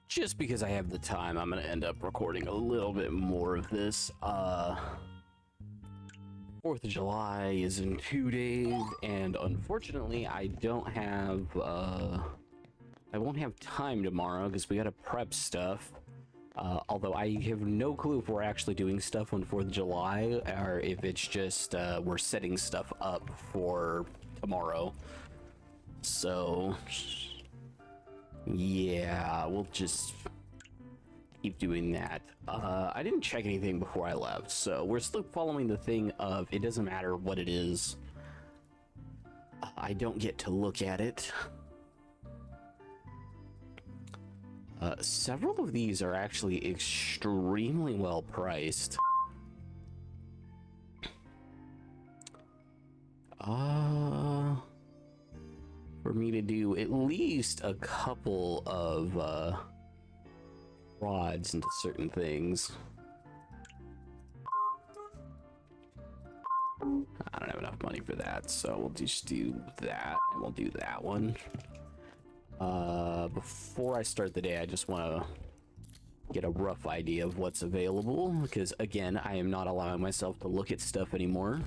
just because I have the time, I'm gonna end up recording a little bit more of this. 4th of July is in 2 days, and unfortunately, I don't have, I won't have time tomorrow because we gotta prep stuff. Although I have no clue if we're actually doing stuff on 4th of July, or if it's just, we're setting stuff up for tomorrow. So, yeah, we'll just keep doing that. I didn't check anything before I left, so we're still following the thing of it doesn't matter what it is. I don't get to look at it. Several of these are actually extremely well priced. For me to do at least a couple of rods into certain things. I don't have enough money for that, so we'll just do that, and we'll do that one. Before I start the day, I just want to get a rough idea of what's available, because again, I am not allowing myself to look at stuff anymore,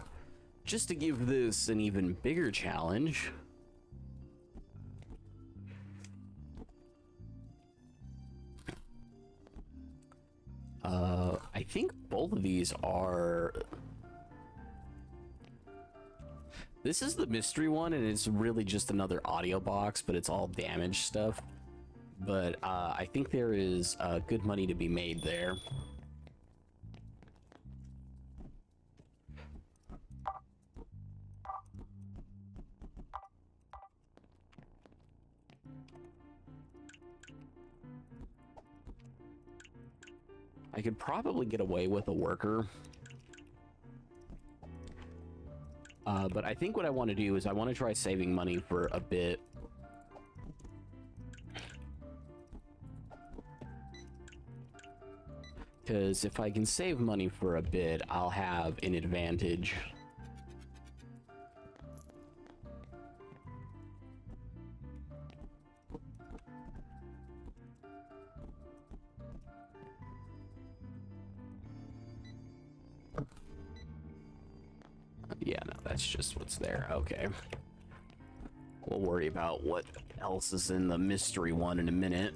just to give this an even bigger challenge. I think both of these are... This is the mystery one, and it's really just another audio box, but it's all damaged stuff. But I think there is good money to be made there. I could probably get away with a worker. But I think what I want to do is I want to try saving money for a bit. Because if I can save money for a bit, I'll have an advantage. Yeah, no, that's just what's there. Okay. We'll worry about what else is in the mystery one in a minute.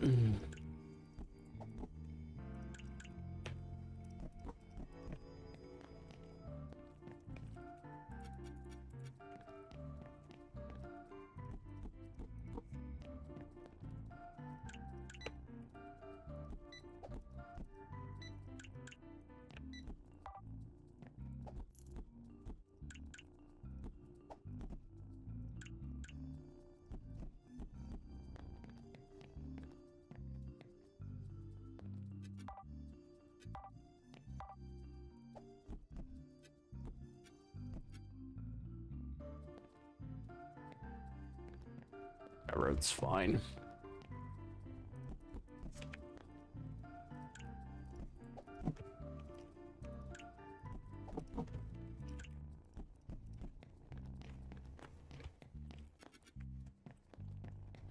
That road's fine.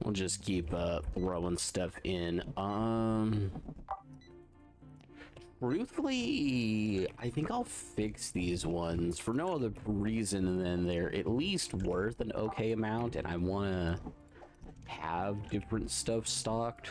We'll just keep throwing stuff in. Truthfully, I think I'll fix these ones for no other reason than they're at least worth an okay amount, and I want to have different stuff stocked.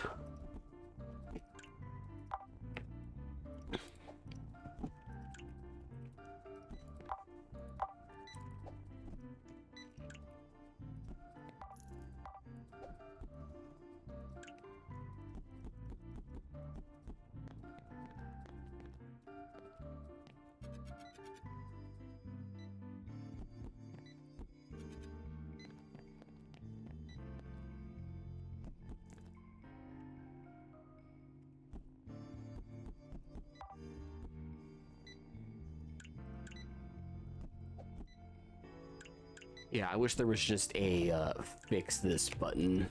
Yeah, I wish there was just a fix this button.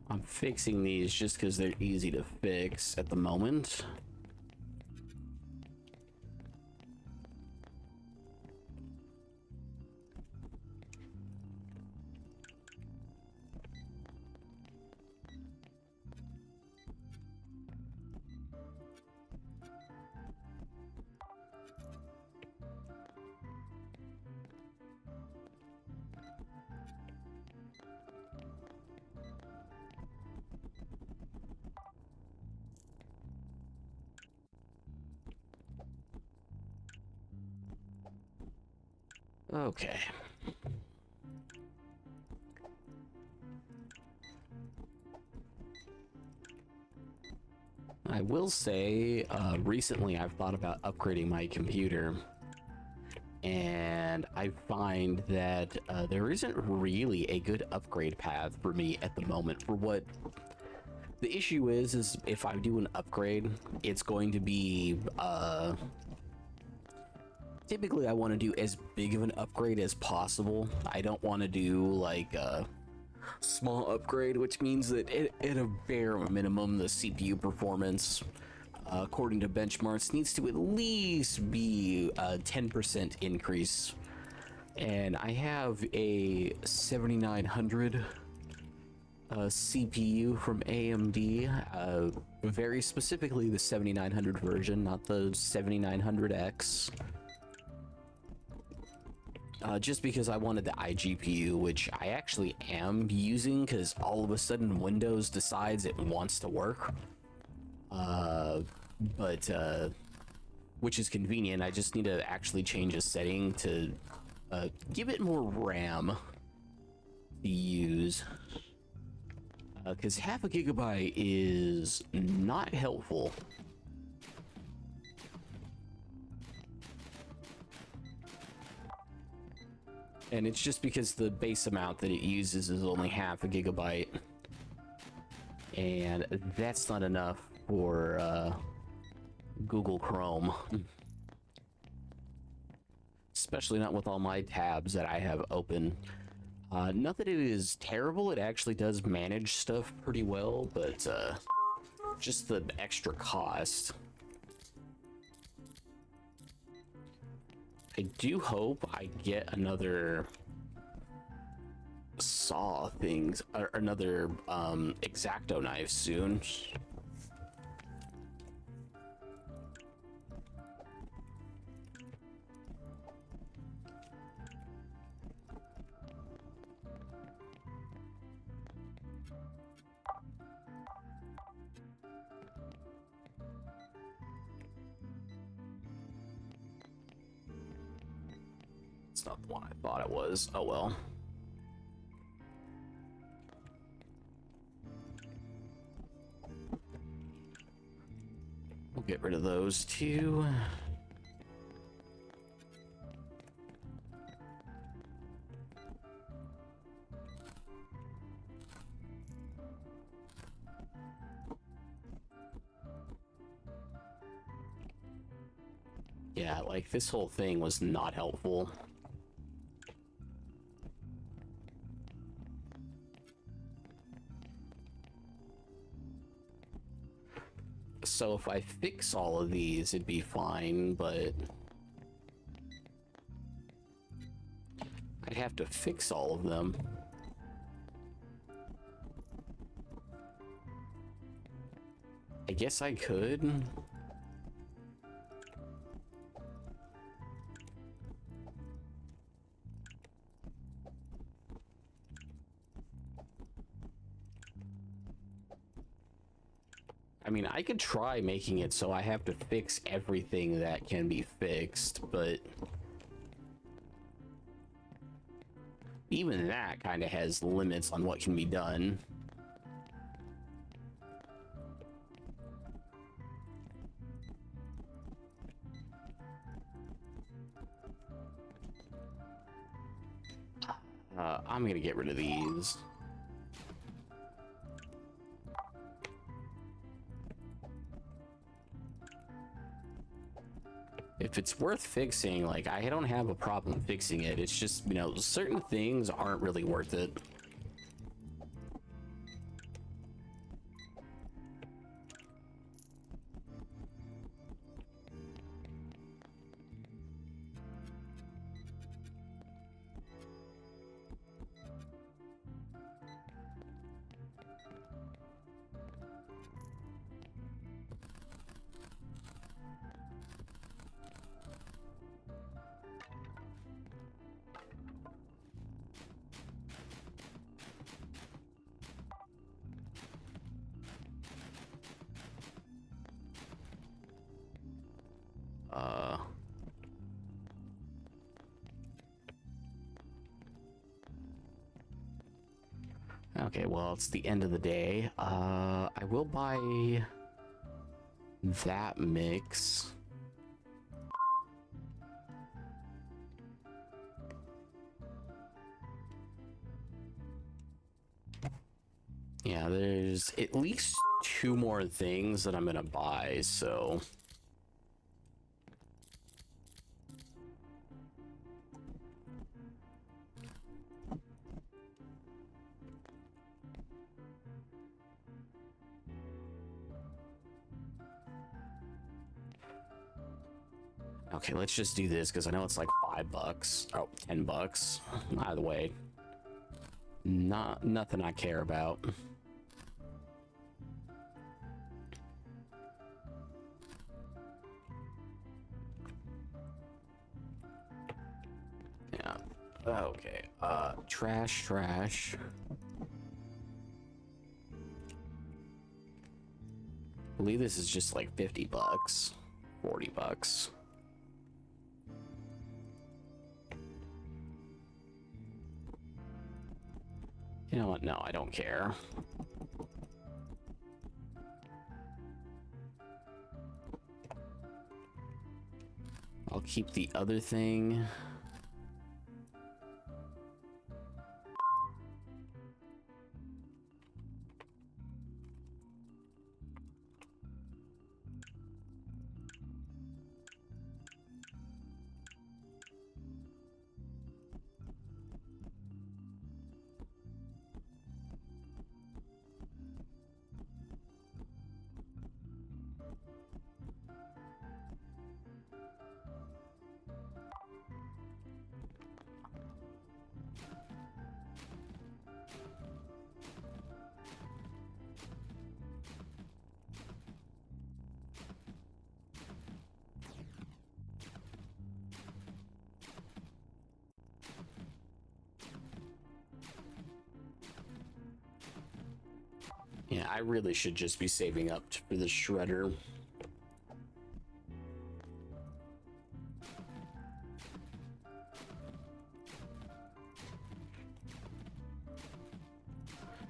I'm fixing these just because they're easy to fix at the moment. Okay. I will say, recently I've thought about upgrading my computer, and I find that there isn't really a good upgrade path for me at the moment. For what the issue is if I do an upgrade, it's going to be typically I want to do as big of an upgrade as possible. I don't want to do like a small upgrade, which means that at a bare minimum, the CPU performance, according to benchmarks, needs to at least be a 10% increase. And I have a 7900 CPU from AMD, very specifically the 7900 version, not the 7900X. Just because I wanted the iGPU, which I actually am using, because all of a sudden Windows decides it wants to work. Which is convenient. I just need to actually change a setting to give it more RAM to use. Because half a gigabyte is not helpful. And it's just because the base amount that it uses is only half a gigabyte. And that's not enough for Google Chrome. Especially not with all my tabs that I have open. Not that it is terrible, it actually does manage stuff pretty well, but just the extra cost. I do hope I get another saw things, or another X-Acto knife soon. It's not the one I thought it was. Oh well. We'll get rid of those two. Yeah, like this whole thing was not helpful. So if I fix all of these, it'd be fine, but I'd have to fix all of them. I guess I could. I mean, I could try making it so I have to fix everything that can be fixed, but even that kind of has limits on what can be done. I'm gonna get rid of these. If it's worth fixing, like, I don't have a problem fixing it. It's just, you know, certain things aren't really worth it. Okay, well, it's the end of the day. I will buy that mix. Yeah, there's at least 2 more things that I'm gonna buy, so... Okay, let's just do this because I know it's like $5. Oh, $10. Either way, nothing I care about. Yeah. Okay. Trash. I believe this is just like $50, $40. You know what? No, I don't care. I'll keep the other thing. Yeah, I really should just be saving up for the shredder.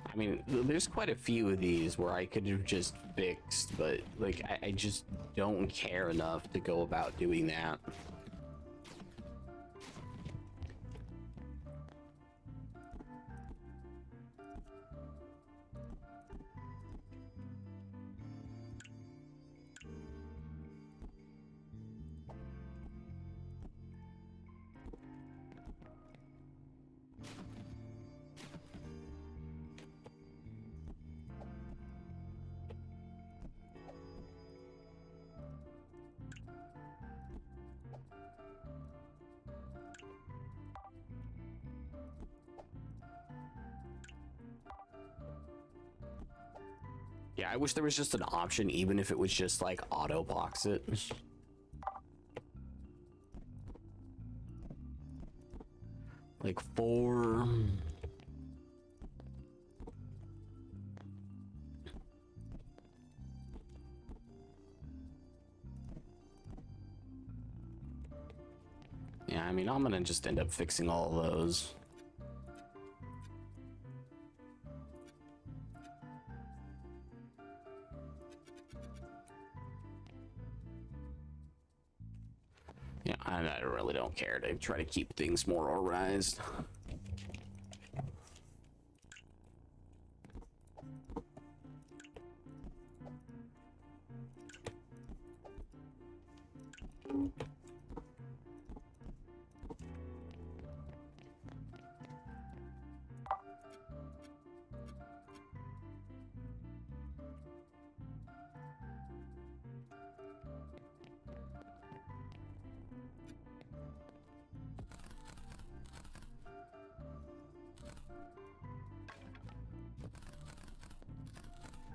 I mean, there's quite a few of these where I could have just fixed, but like I just don't care enough to go about doing that. Yeah, I wish there was just an option, even if it was just like auto box it. Like 4. Yeah, I mean, I'm gonna just end up fixing all of those. Yeah, I really don't care to try to keep things more organized.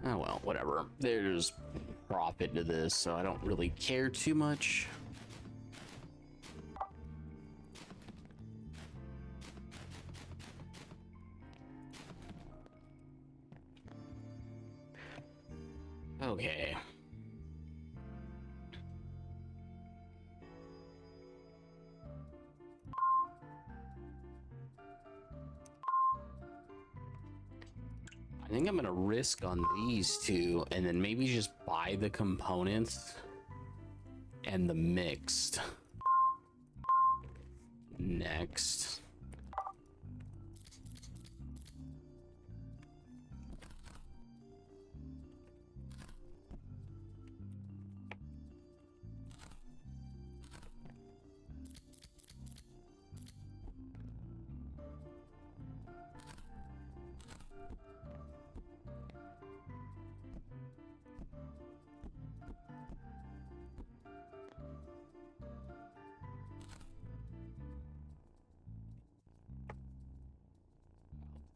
Oh well, whatever. There's profit to this, so I don't really care too much. Okay. I think I'm gonna risk on these two and then maybe just buy the components and the mixed next.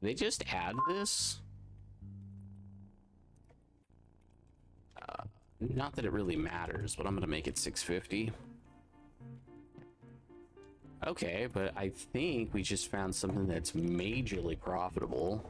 They just add this? Not that it really matters, but I'm gonna make it 650. Okay, but I think we just found something that's majorly profitable.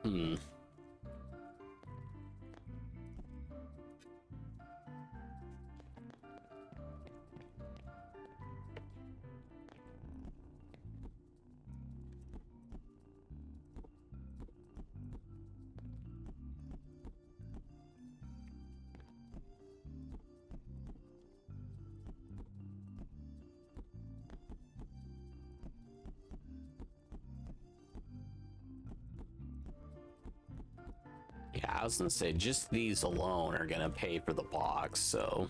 Hmm. Yeah, I was gonna say just these alone are gonna pay for the box, so.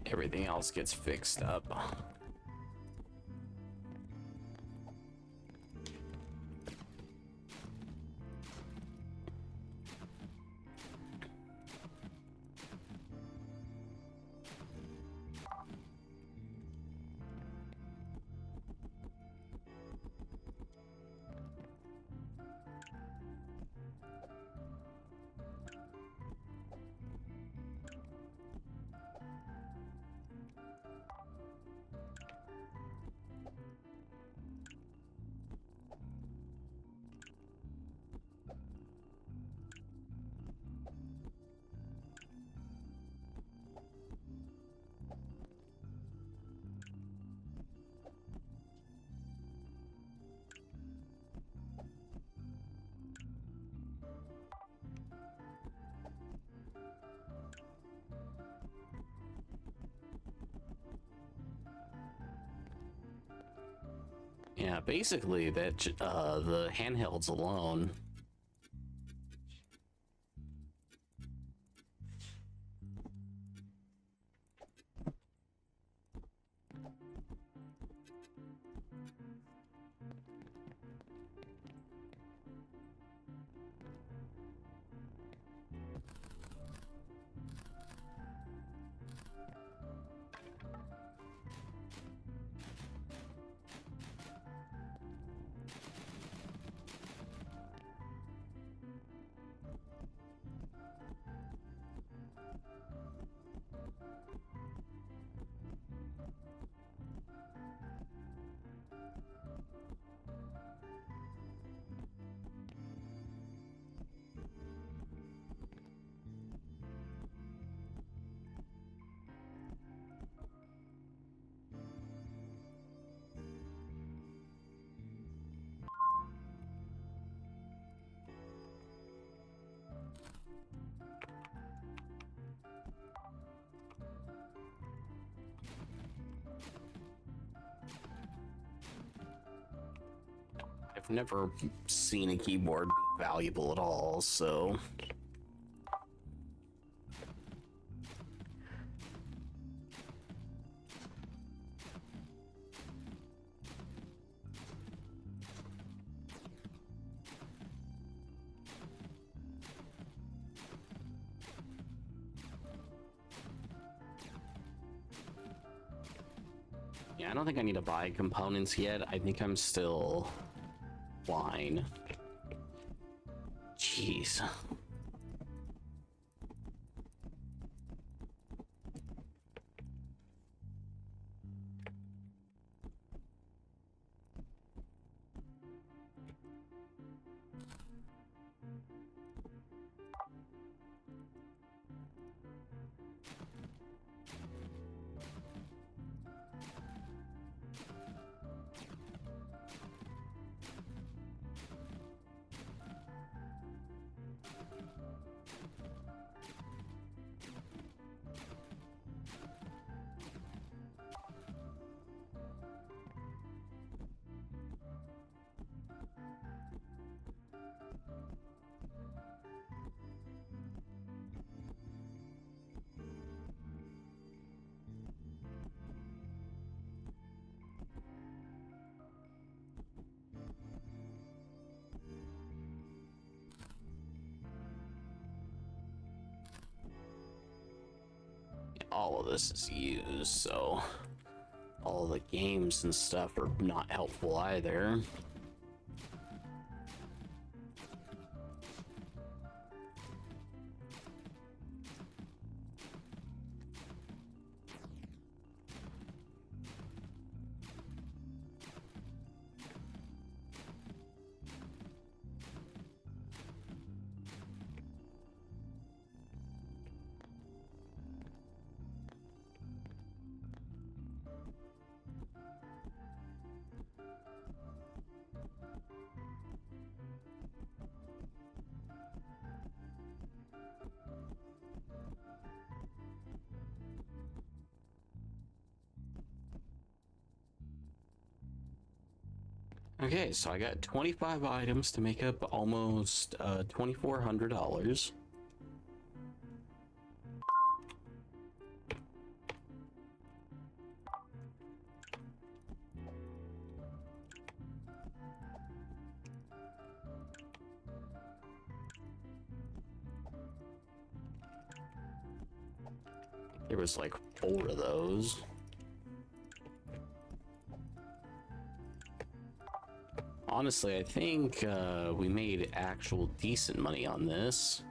Everything else gets fixed up. Yeah, basically that the handhelds alone. never seen a keyboard be valuable at all, so... Yeah, I don't think I need to buy components yet. I think I'm still fine. Jeez. All of this is used, so all the games and stuff are not helpful either. Okay, so I got 25 items to make up almost $2,400. There was like 4 of those. Honestly, I think we made actual decent money on this.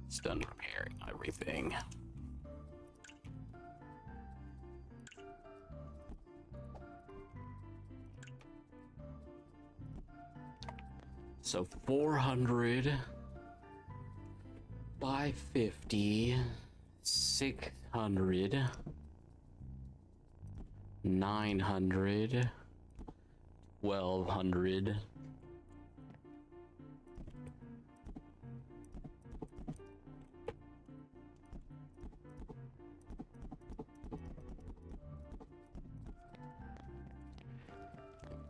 It's done repairing everything. So 400, 550, 600, 900, 1200.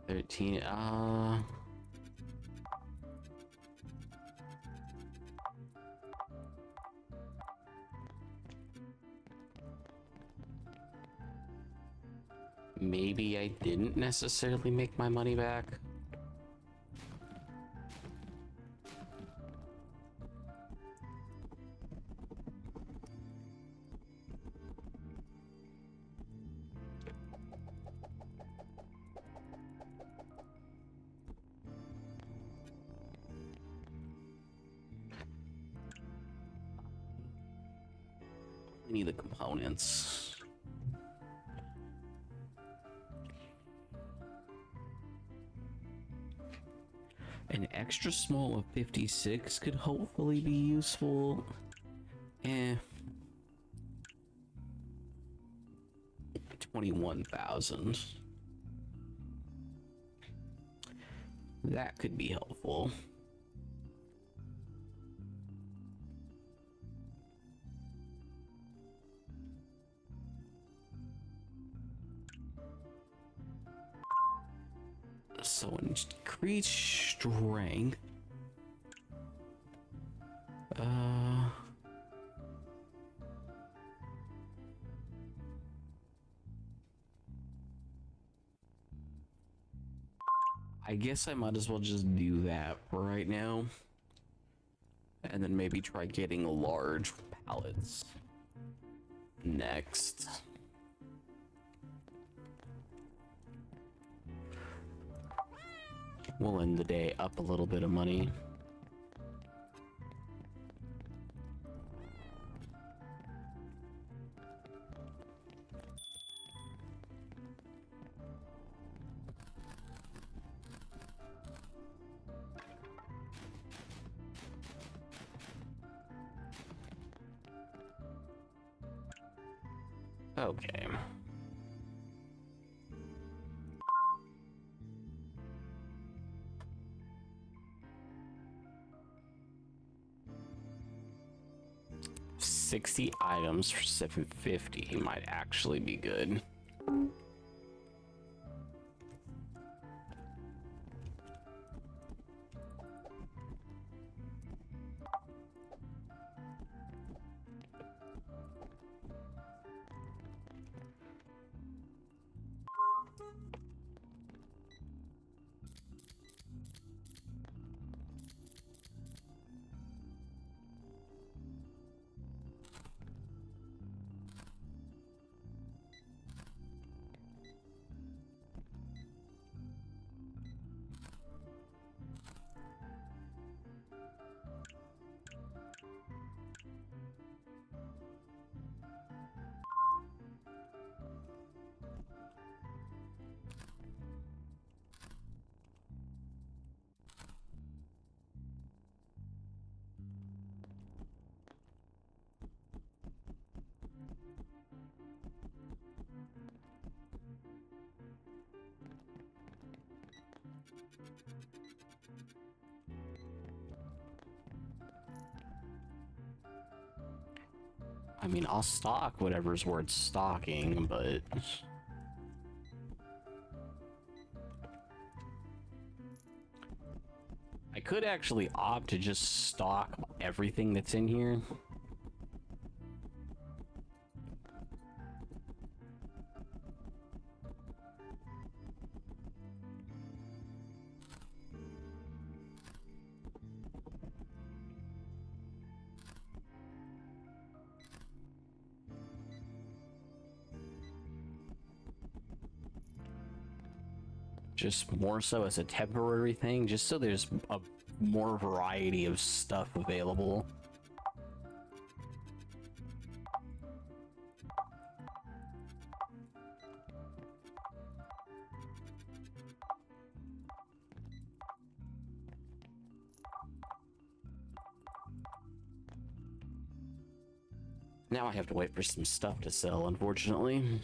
$13, maybe I didn't necessarily make my money back. I need the components. An extra small of 56 could hopefully be useful. 21,000. That could be helpful. So increase strength. I guess I might as well just do that for right now. And then maybe try getting large pallets next. We'll end the day up a little bit of money. Okay. $60 items for $750 might actually be good. I mean, I'll stock whatever's worth stocking, but I could actually opt to just stock everything that's in here. Just more so as a temporary thing, just so there's a more variety of stuff available. Now I have to wait for some stuff to sell, unfortunately.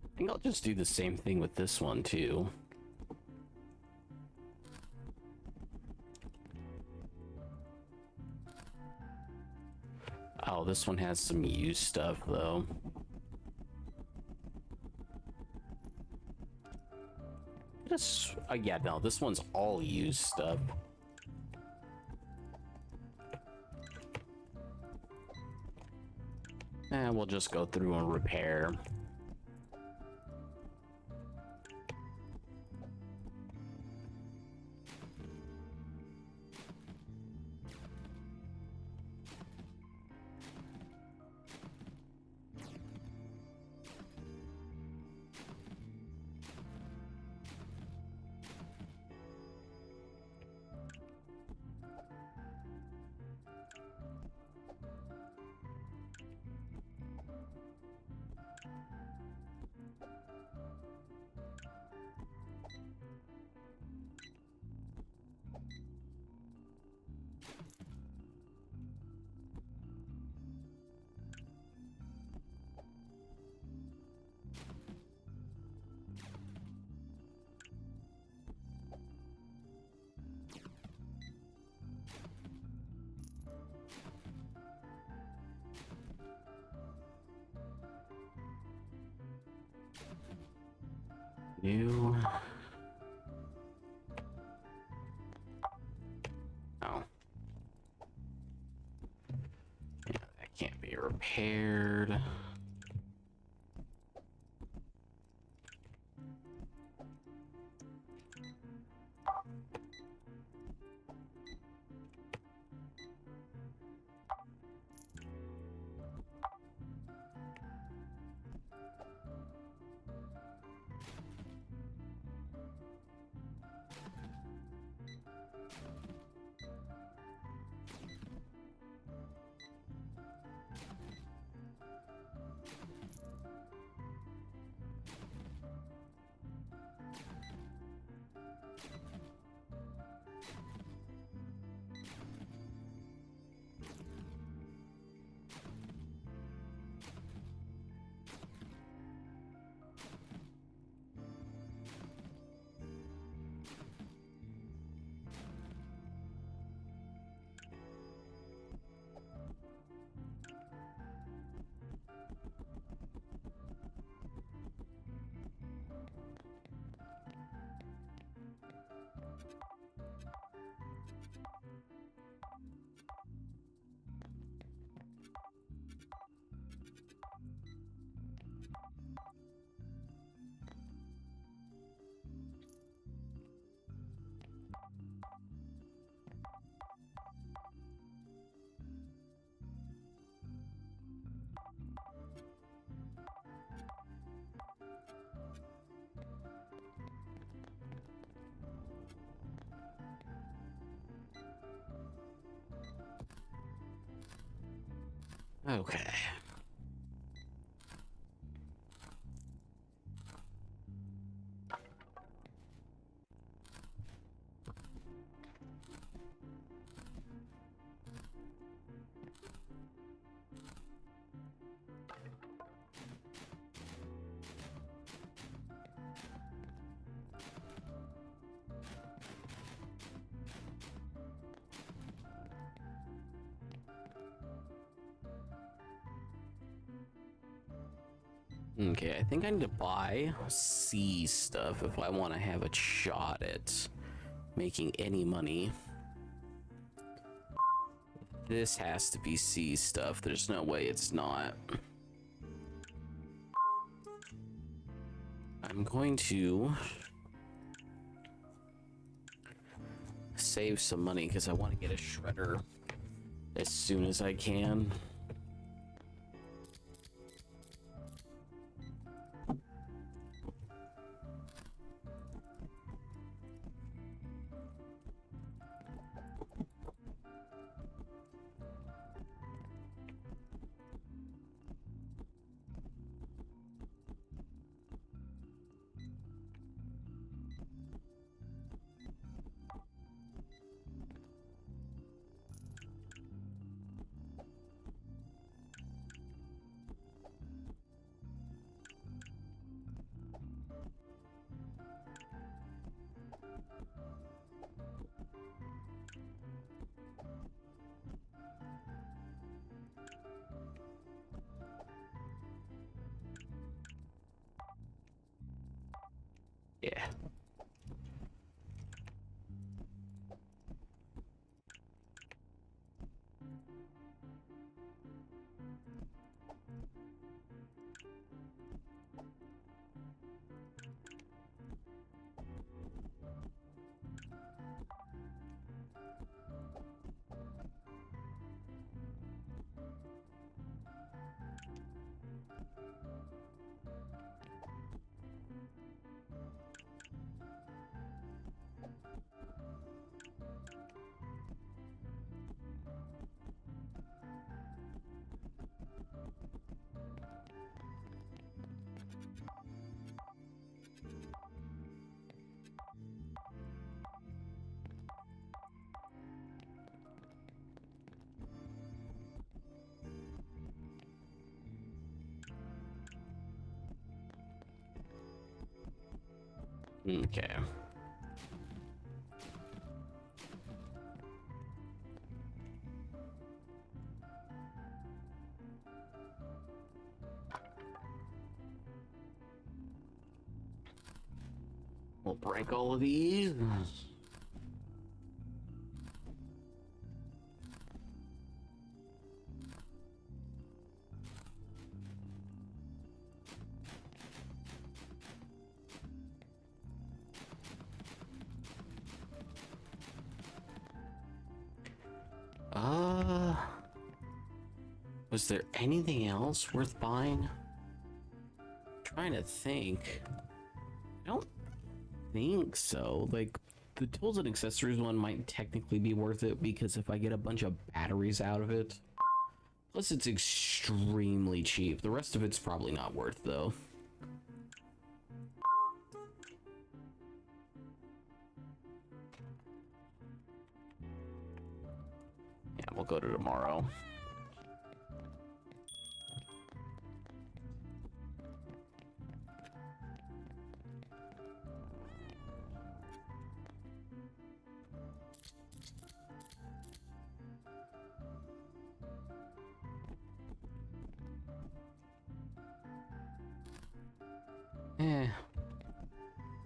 I think I'll just do the same thing with this one too. Oh, this one has some used stuff though. Yeah, no, this one's all used stuff. And we'll just go through and repair. New. Oh. Yeah, that can't be repaired. Okay. Okay, I think I need to buy C stuff if I want to have a shot at making any money. This has to be C stuff. There's no way it's not. I'm going to save some money because I want to get a shredder as soon as I can. Yeah. Okay. We'll break all of these. Was there anything else worth buying? I'm trying to think. I don't think so. Like, the tools and accessories one might technically be worth it because if I get a bunch of batteries out of it. Plus, it's extremely cheap. The rest of it's probably not worth, though. Yeah, we'll go to tomorrow.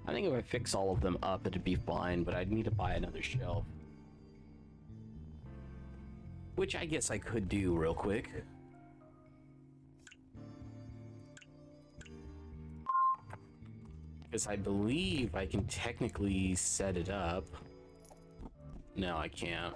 I think if I fix all of them up, it'd be fine, but I'd need to buy another shelf. Which I guess I could do real quick. Because I believe I can technically set it up. No, I can't.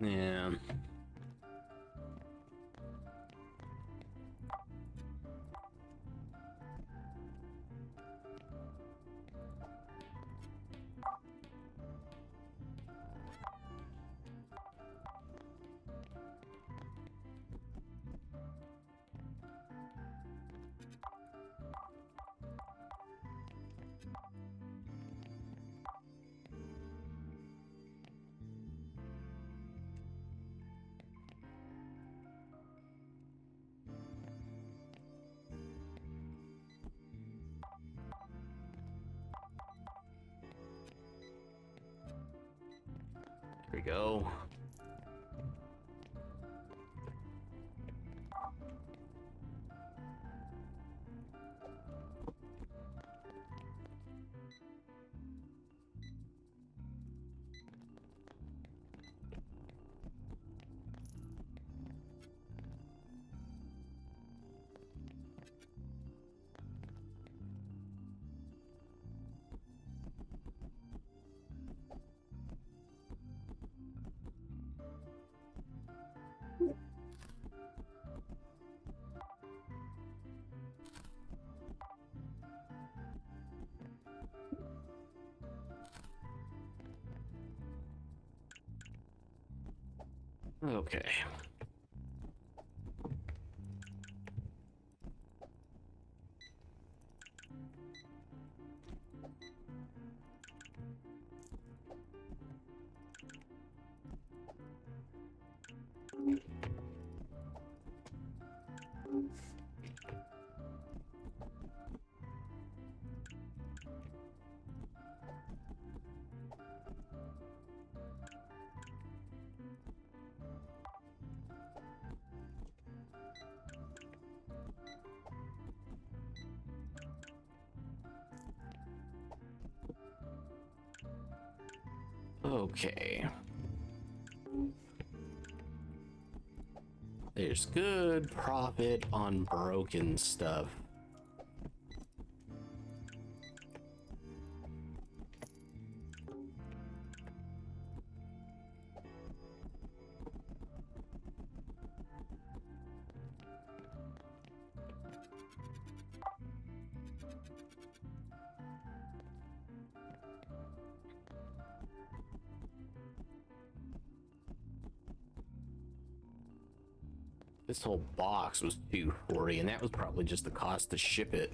Yeah. Here we go. Okay. Okay. There's good profit on broken stuff. This whole box was $240, and that was probably just the cost to ship it.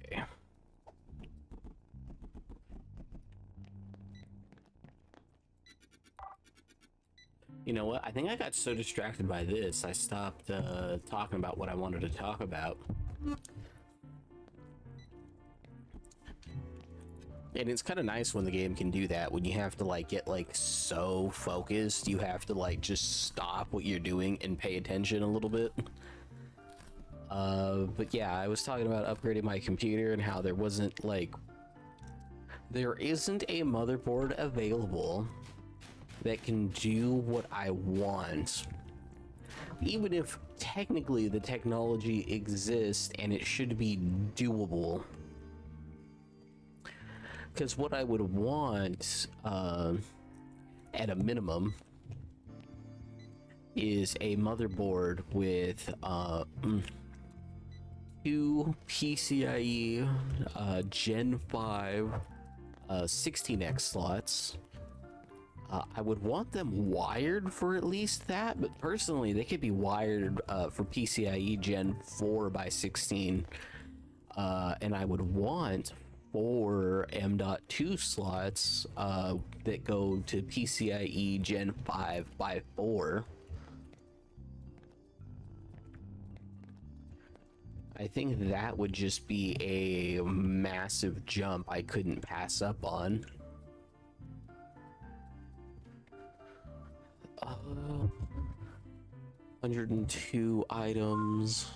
Okay. You know what? I think I got so distracted by this, I stopped talking about what I wanted to talk about. And it's kind of nice when the game can do that, when you have to like get like so focused, you have to like just stop what you're doing and pay attention a little bit. But yeah, I was talking about upgrading my computer and how there isn't a motherboard available that can do what I want, even if technically the technology exists and it should be doable. Because what I would want, at a minimum, is a motherboard with two PCIe Gen 5 16x slots. I would want them wired for at least that, but personally they could be wired for PCIe Gen 4 by 16. And I would want 4 M.2 slots that go to PCIe Gen 5 by 4. I think that would just be a massive jump I couldn't pass up on. 102 items.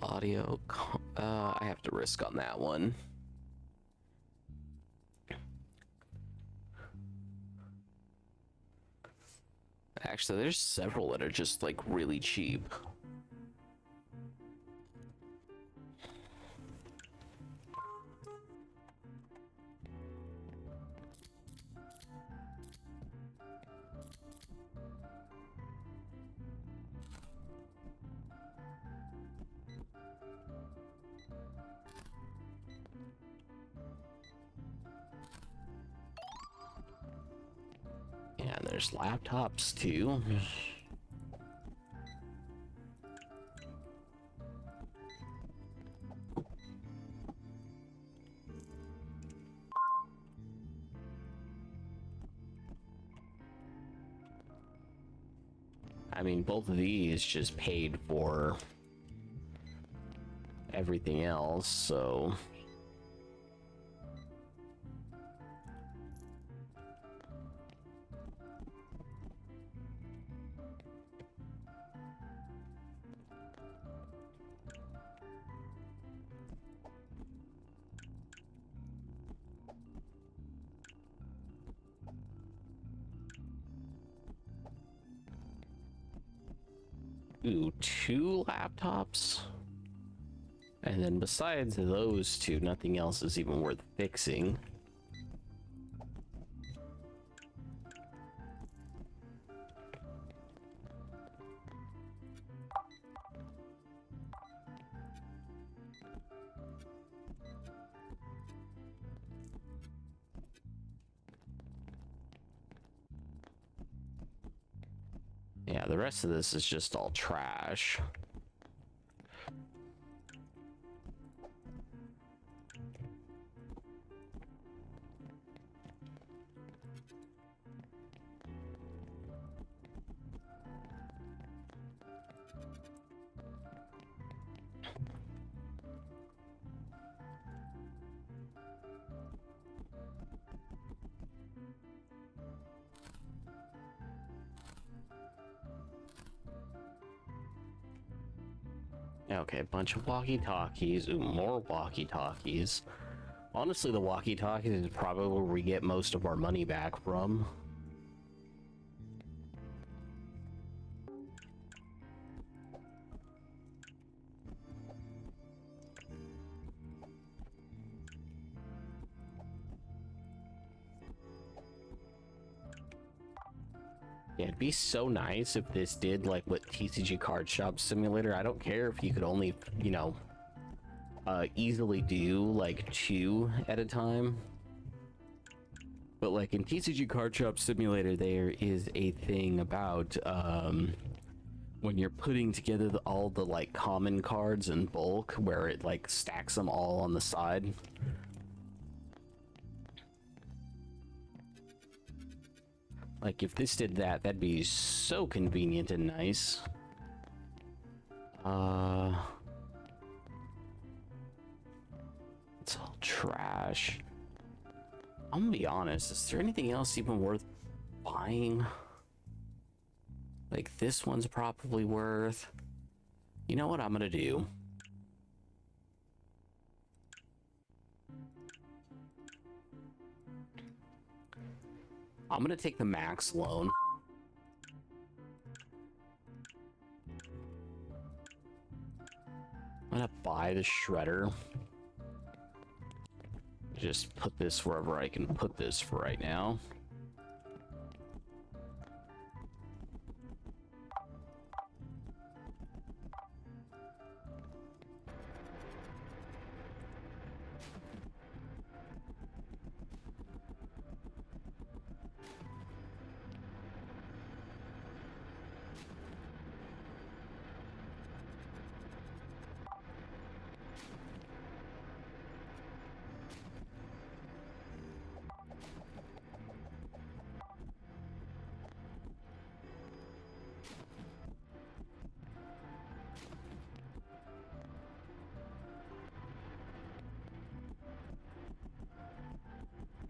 Audio. I have to risk on that one. Actually, there's several that are just like really cheap. Yeah, there's laptops too. I mean, both of these just paid for everything else, so... Ooh, 2 laptops? And then besides those 2, nothing else is even worth fixing. Yeah, the rest of this is just all trash. Okay, a bunch of walkie-talkies. Ooh, more walkie-talkies. Honestly, the walkie-talkies is probably where we get most of our money back from. Yeah, it'd be so nice if this did like what TCG Card Shop Simulator. I don't care if you could only, you know, easily do like 2 at a time. But like in TCG Card Shop Simulator, there is a thing about when you're putting together all the like common cards in bulk, where it like stacks them all on the side. Like if this did that, that'd be so convenient and nice. It's all trash. I'm gonna be honest, is there anything else even worth buying? Like this one's probably worth. You know what I'm gonna do? I'm gonna take the max loan. I'm gonna buy the shredder. Just put this wherever I can put this for right now.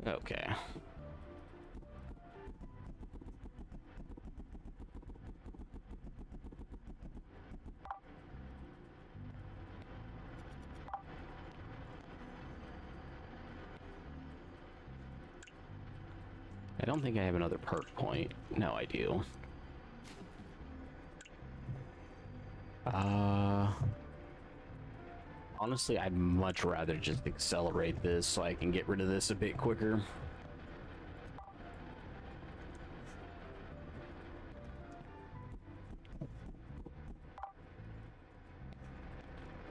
Okay. I don't think I have another perk point. No, I do. Honestly, I'd much rather just accelerate this so I can get rid of this a bit quicker.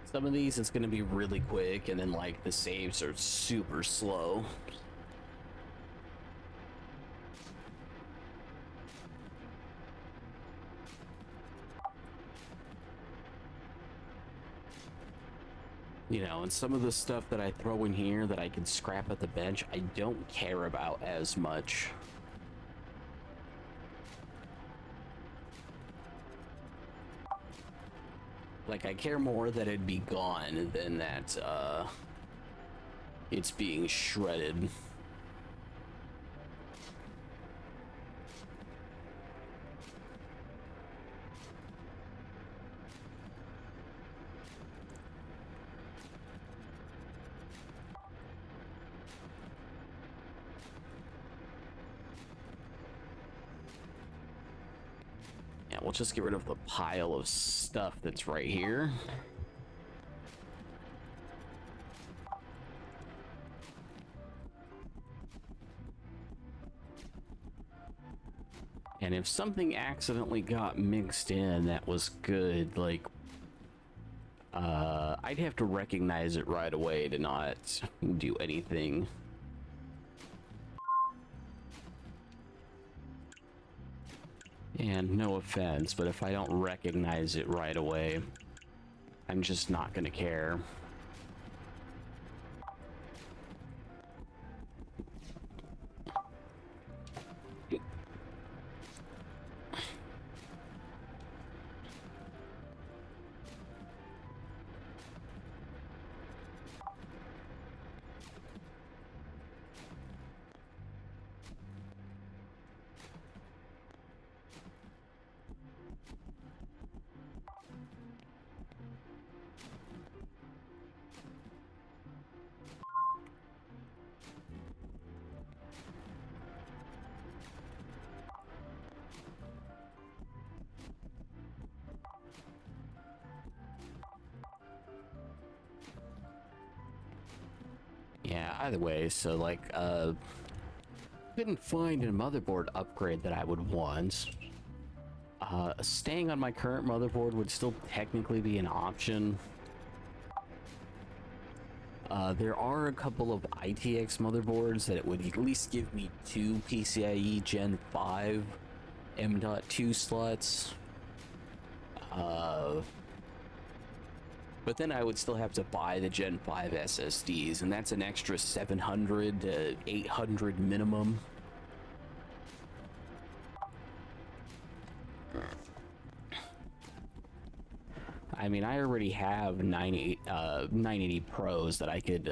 Some of these it's gonna be really quick, and then like the saves are super slow. You know, and some of the stuff that I throw in here that I can scrap at the bench, I don't care about as much. Like, I care more that it'd be gone than that, it's being shredded. Yeah, we'll just get rid of the pile of stuff that's right here. And if something accidentally got mixed in that was good, like, I'd have to recognize it right away to not do anything. And no offense, but if I don't recognize it right away, I'm just not gonna care. Yeah, either way, so like, couldn't find a motherboard upgrade that I would want. Staying on my current motherboard would still technically be an option. There are a couple of ITX motherboards that it would at least give me 2 PCIe Gen 5 M.2 slots. But then I would still have to buy the Gen 5 SSDs, and that's an extra 700 to 800 minimum. I mean, I already have 980 Pros that I could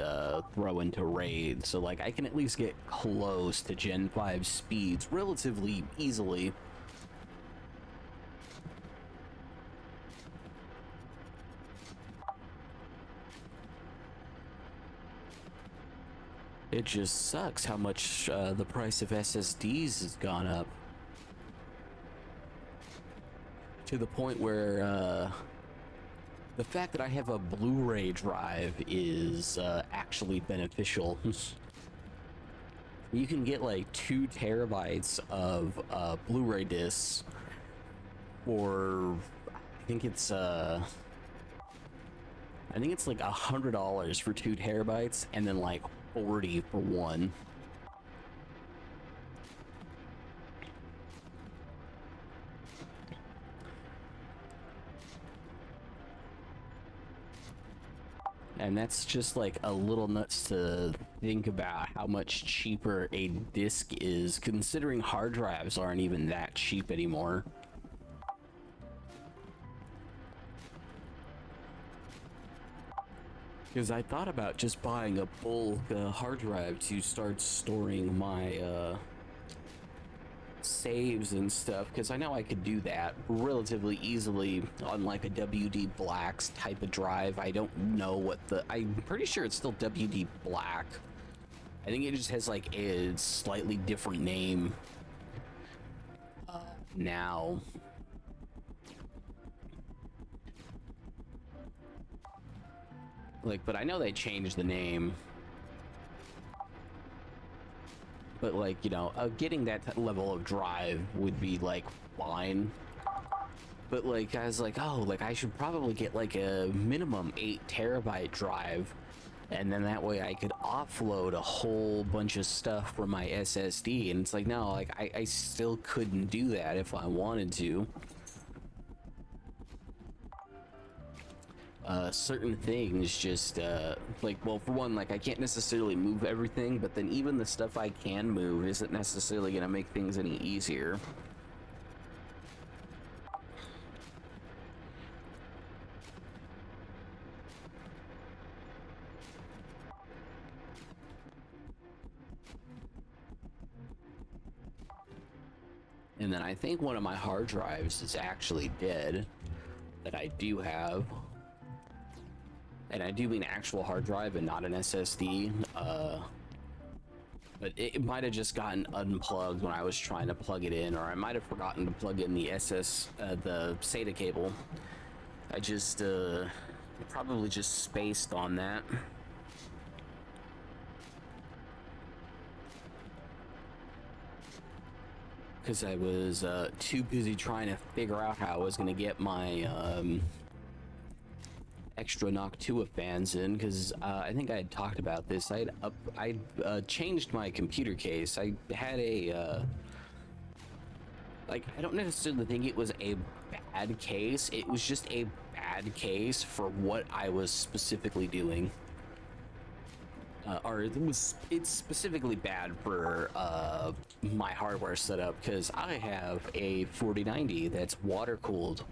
throw into RAID, so like I can at least get close to Gen 5 speeds relatively easily. It just sucks how much the price of SSDs has gone up. To the point where the fact that I have a Blu-ray drive is actually beneficial. You can get like 2 terabytes of Blu-ray discs for, I think it's like $100 for 2 terabytes, and then like 40 for 1. And that's just like a little nuts to think about how much cheaper a disc is, considering hard drives aren't even that cheap anymore. Because I thought about just buying a bulk hard drive to start storing my saves and stuff, because I know I could do that relatively easily on like a WD Black's type of drive. I don't know what I'm pretty sure it's still WD Black. I think it just has like a slightly different name now. Like, but I know they changed the name. But like, you know, getting that level of drive would be like fine. But like, I was like, oh, like I should probably get like a minimum 8 terabyte drive, and then that way I could offload a whole bunch of stuff from my SSD. And it's like, no, like I still couldn't do that if I wanted to. Certain things just like, well, for one, like I can't necessarily move everything, but then even the stuff I can move isn't necessarily gonna make things any easier. And then I think one of my hard drives is actually dead that I do have. And I do mean actual hard drive and not an SSD. But it might have just gotten unplugged when I was trying to plug it in, or I might have forgotten to plug in the the SATA cable. I just probably just spaced on that. Because I was too busy trying to figure out how I was going to get my extra Noctua fans in, because I think I had talked about this. I changed my computer case. I had a like, I don't necessarily think it was a bad case. It was just a bad case for what I was specifically doing. It's specifically bad for my hardware setup, because I have a 4090 that's water cooled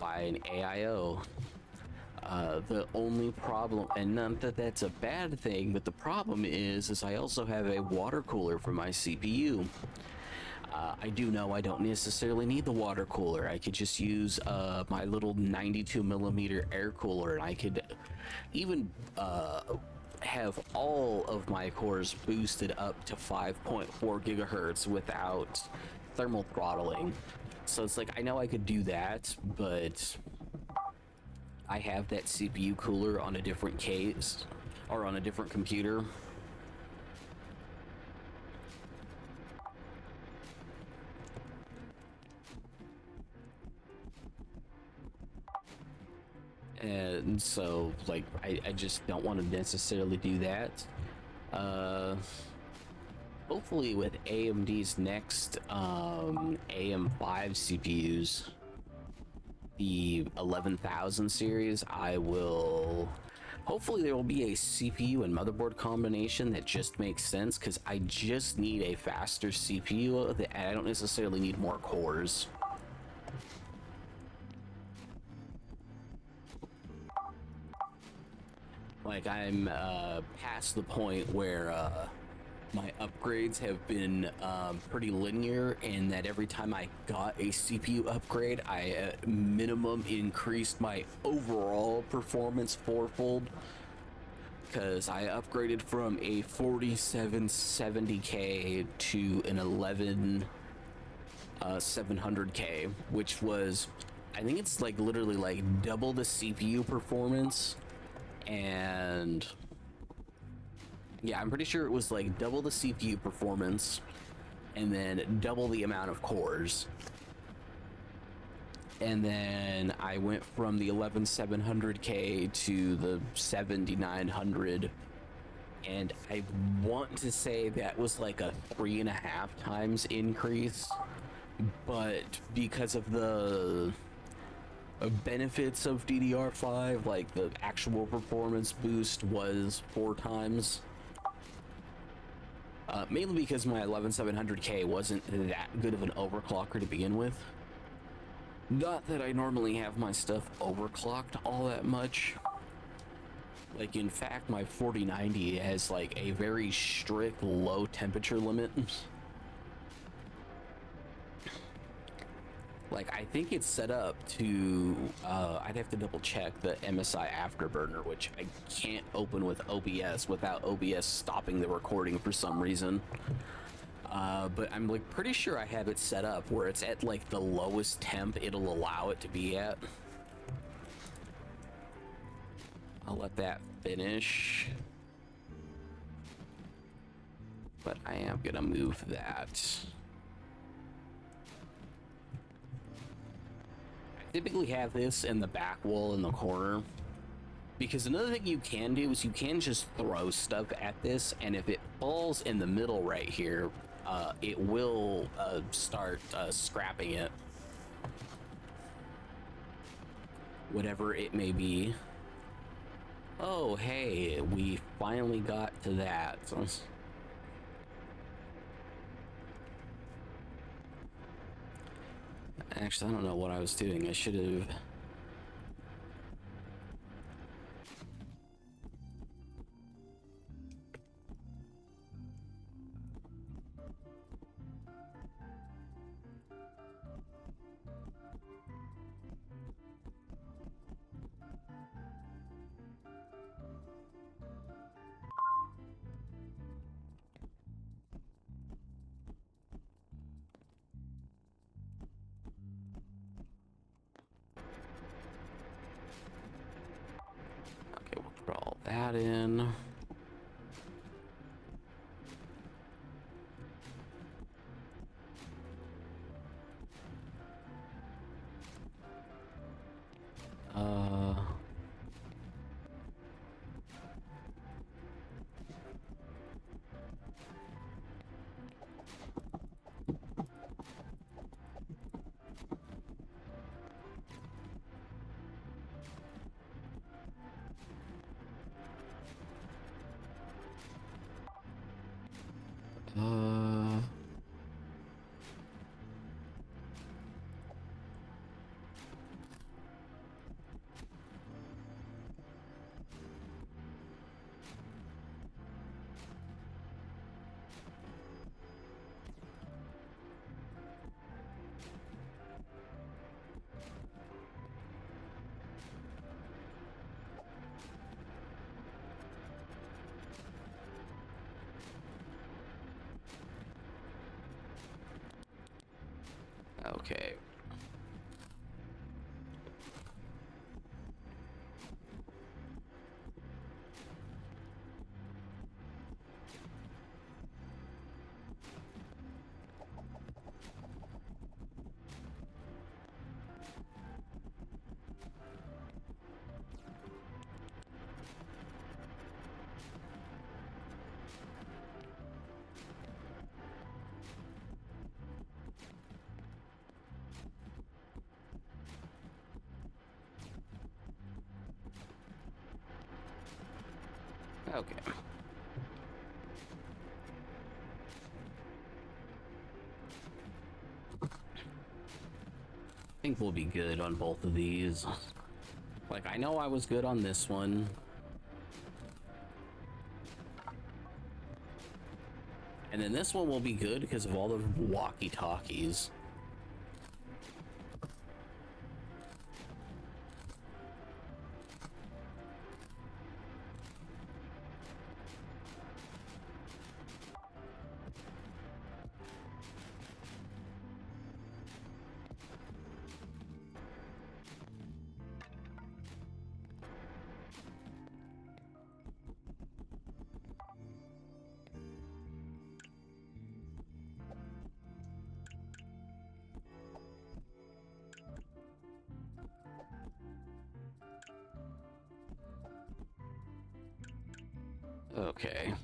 by an AIO. The only problem, and not that that's a bad thing, but the problem is I also have a water cooler for my CPU. I do know I don't necessarily need the water cooler. I could just use my little 92 millimeter air cooler, and I could even have all of my cores boosted up to 5.4 gigahertz without thermal throttling. So it's like, I know I could do that, but I have that CPU cooler on a different case, or on a different computer. And so, like, I just don't want to necessarily do that. Hopefully with AMD's next AM5 CPUs, the 11,000 series, hopefully there will be a CPU and motherboard combination that just makes sense, because I just need a faster CPU. I don't necessarily need more cores. Like, I'm past the point where my upgrades have been pretty linear, in that every time I got a CPU upgrade, I at minimum increased my overall performance fourfold. Because I upgraded from a 4770K to an 11700K, which was, I think it's like literally like double the CPU performance. And yeah, I'm pretty sure it was like double the CPU performance and then double the amount of cores. And then I went from the 11700K to the 7900, and I want to say that was like a 3.5 times increase, but because of the benefits of DDR5, like the actual performance boost was 4 times. Mainly because my 11700K wasn't that good of an overclocker to begin with. Not that I normally have my stuff overclocked all that much. Like, in fact, my 4090 has like a very strict low temperature limit. Like, I think it's set up to, I'd have to double check the MSI Afterburner, which I can't open with OBS without OBS stopping the recording for some reason. But I'm like pretty sure I have it set up where it's at like the lowest temp it'll allow it to be at. I'll let that finish. But I am gonna move that. Typically have this in the back wall in the corner, because another thing you can do is you can just throw stuff at this, and if it falls in the middle right here, it will start scrapping it, whatever it may be. Oh hey, we finally got to that. Actually, I don't know what I was doing. I should have... Okay, we'll put all that in. Okay. Okay. I think we'll be good on both of these. Like, I know I was good on this one. And then this one will be good because of all the walkie-talkies. Okay.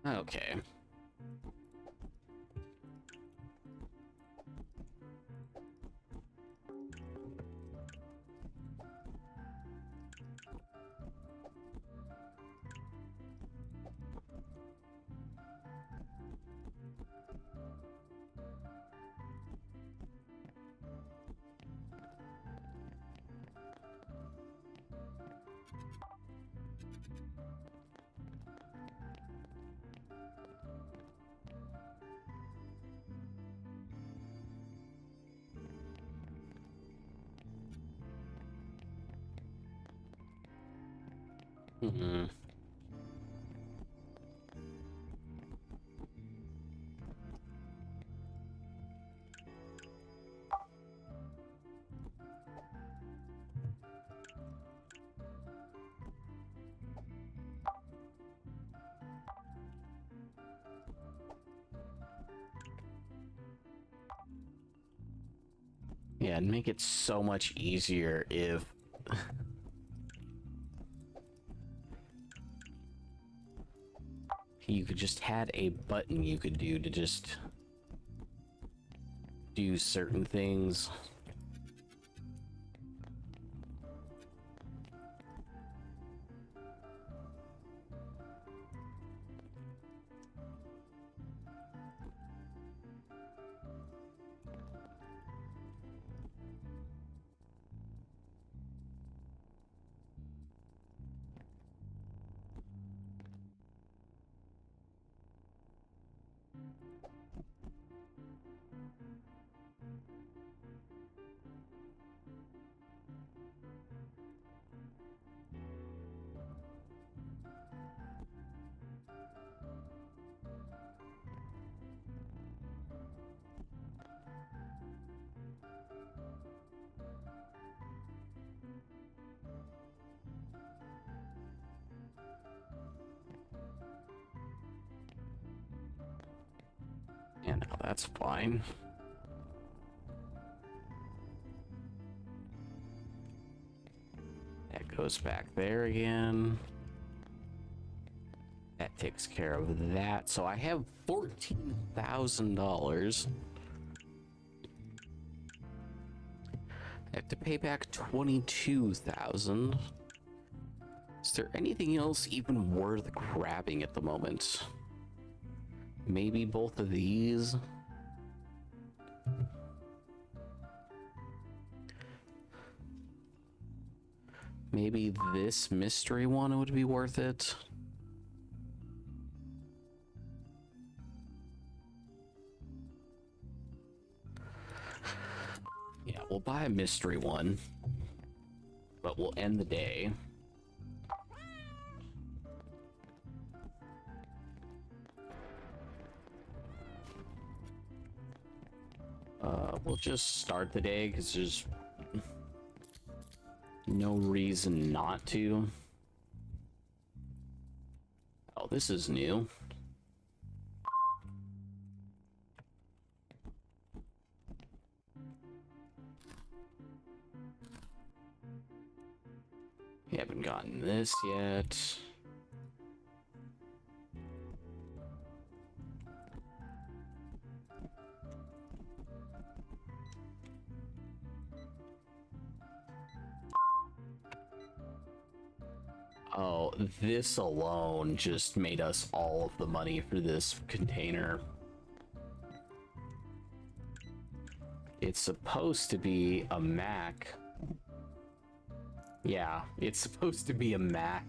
Okay. Hmm. Yeah, and make it so much easier if you could just had a button you could do to just do certain things. Yeah, no, that's fine. That goes back there again. That takes care of that. So I have $14,000. I have to pay back 22,000. Is there anything else even worth grabbing at the moment? Maybe both of these? Maybe this mystery one would be worth it. Yeah, we'll buy a mystery one. but we'll end the day. We'll just start the day because there's no reason not to. Oh, this is new. We haven't gotten this yet. Oh, this alone just made us all of the money for this container. It's supposed to be a Mac. Yeah, it's supposed to be a Mac.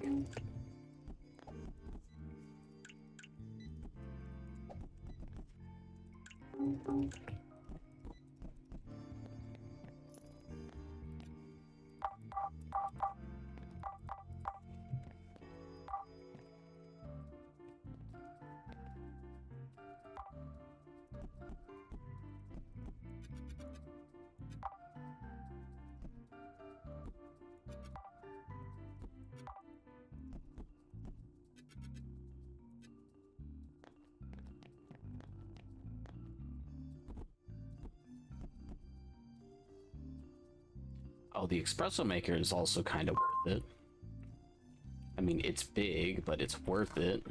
Oh, the espresso maker is also kind of worth it. I mean, it's big, but it's worth it.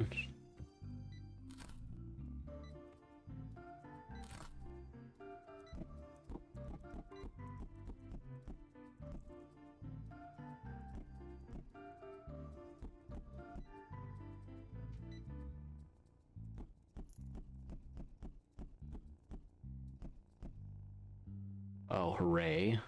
Oh, hooray.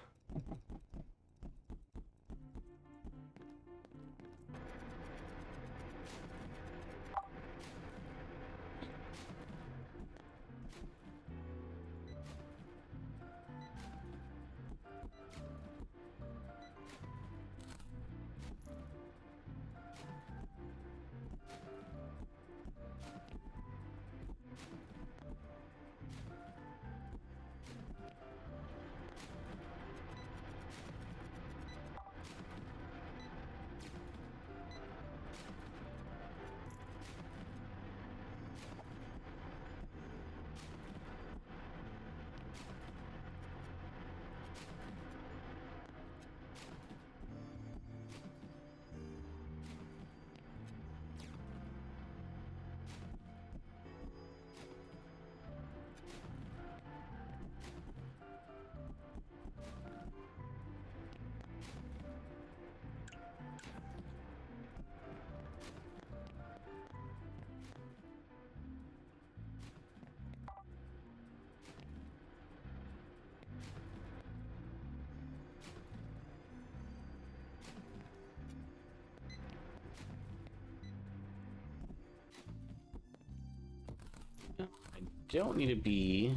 I don't need to be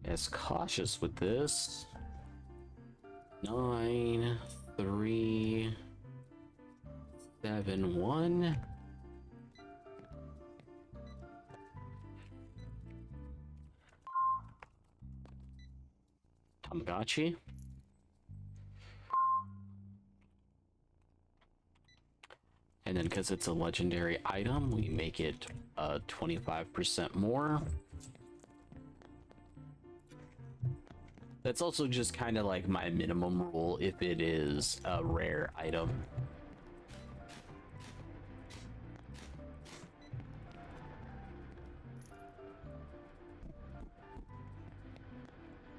as cautious with this. 9, 3, 7, 1. Tamagotchi. And then because it's a legendary item, we make it 25% more. That's also just kind of like my minimum rule if it is a rare item.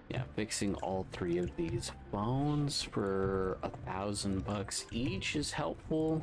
Yeah, fixing all 3 of these phones for $1,000 each is helpful.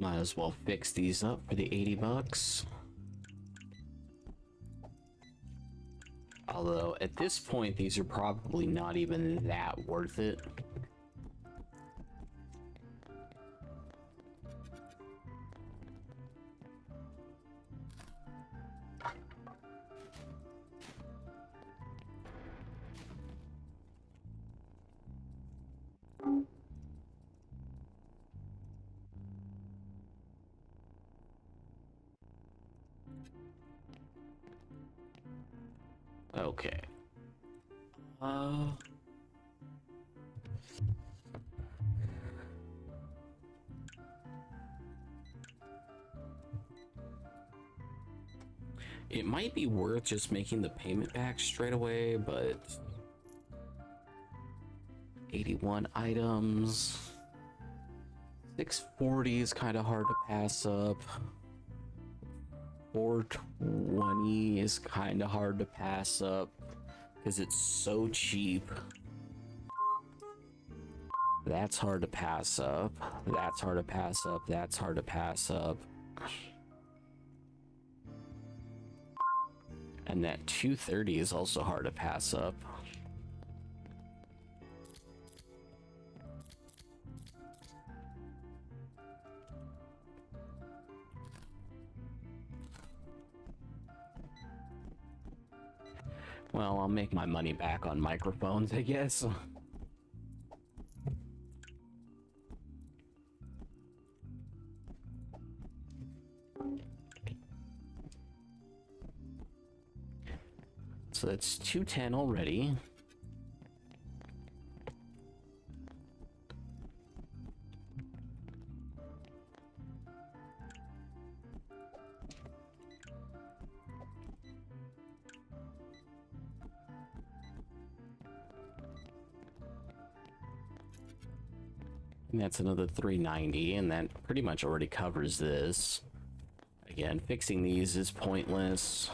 Might as well fix these up for the 80 bucks. Although, at this point, these are probably not even that worth it. Okay. It might be worth just making the payment back straight away, but 81 items. 640 is kind of hard to pass up. 420 is kind of hard to pass up because it's so cheap. That's hard to pass up. That's hard to pass up. That's hard to pass up. And that 230 is also hard to pass up. Well, I'll make my money back on microphones, I guess. So that's 210 already. And that's another 390, and that pretty much already covers this. Again, fixing these is pointless.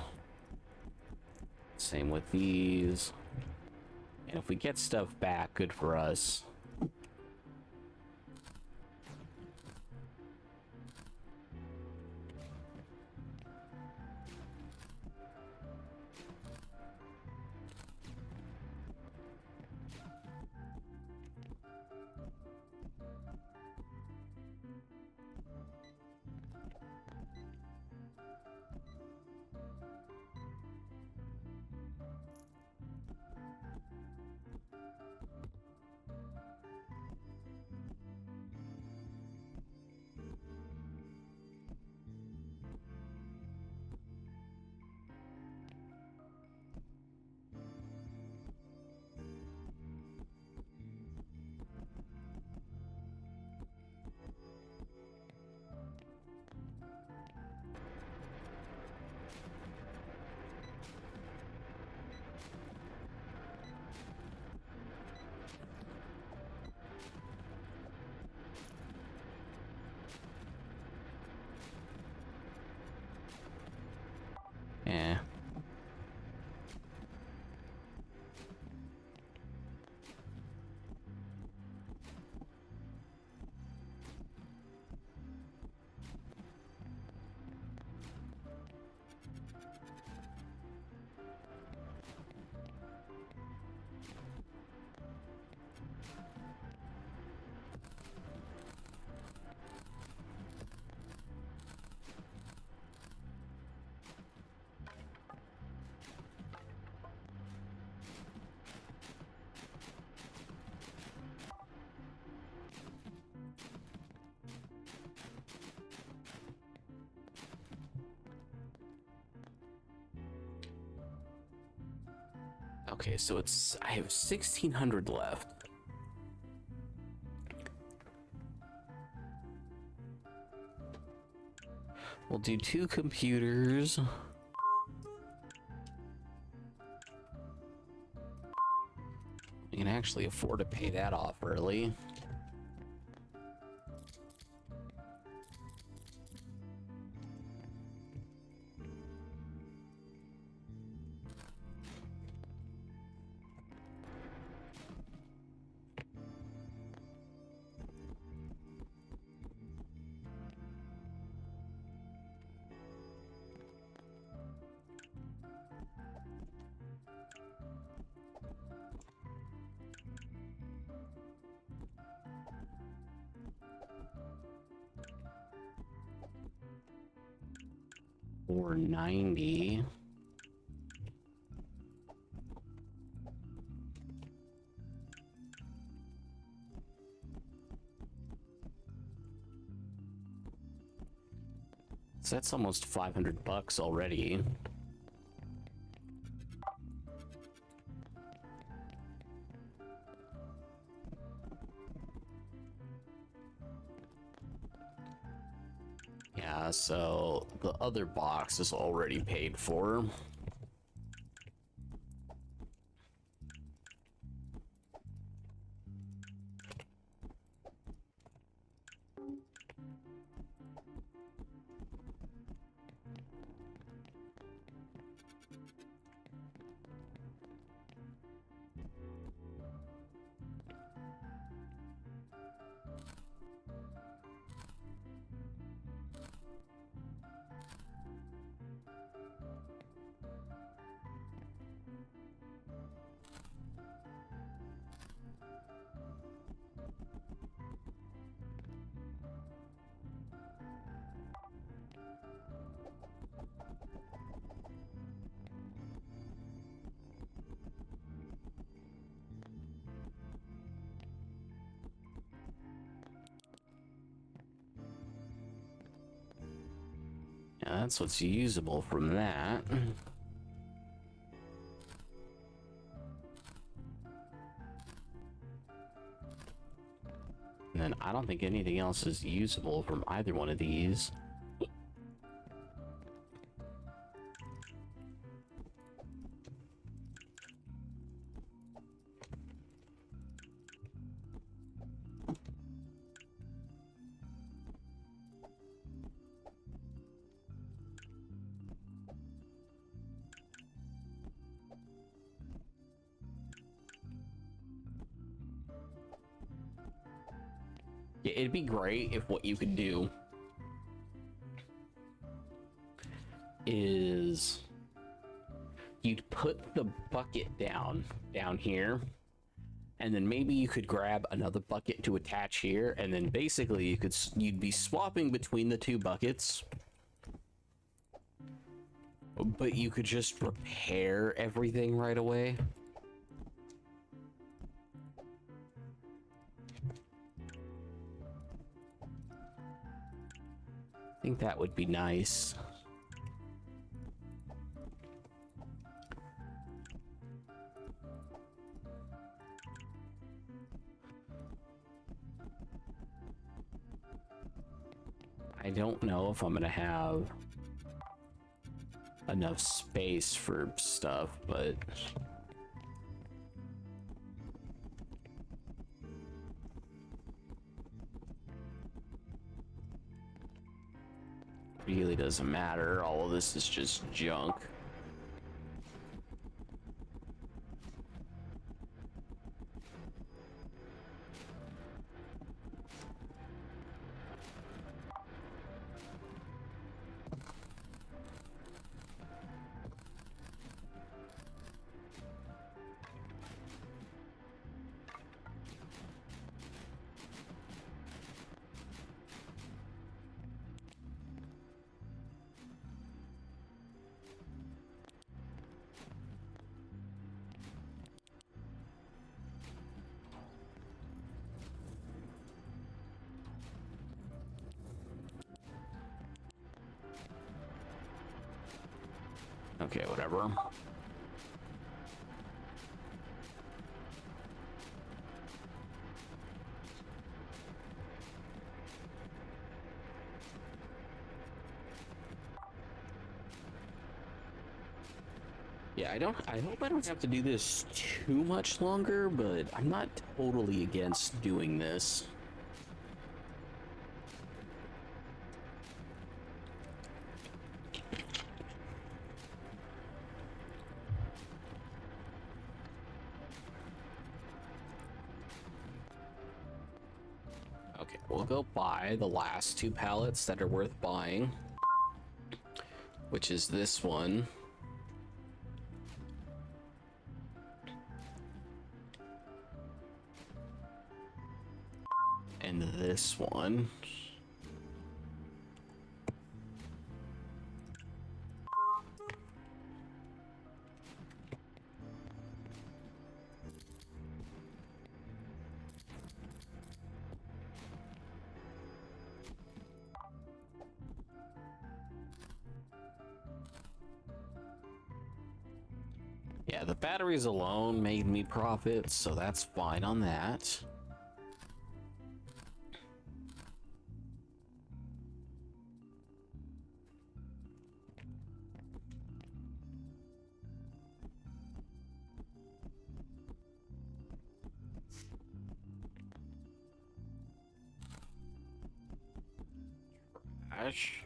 Same with these. And if we get stuff back, good for us. Yeah. Okay, so I have 1,600 left. We'll do 2 computers. We can actually afford to pay that off early. 490. So that's almost 500 bucks already. Yeah, so the other box is already paid for. Yeah, that's what's usable from that. And then I don't think anything else is usable from either one of these. Yeah, it'd be great if what you could do is you'd put the bucket down here, and then maybe you could grab another bucket to attach here, and then basically you'd be swapping between the two buckets, but you could just repair everything right away. I think that would be nice. I don't know if I'm gonna have enough space for stuff, but really doesn't matter. All of this is just junk. Okay, whatever. Yeah, I hope I don't have to do this too much longer, but I'm not totally against doing this. Okay, we'll go buy the last two pallets that are worth buying, which is this one. And this one. Yeah, the batteries alone made me profit, so that's fine on that. Trash.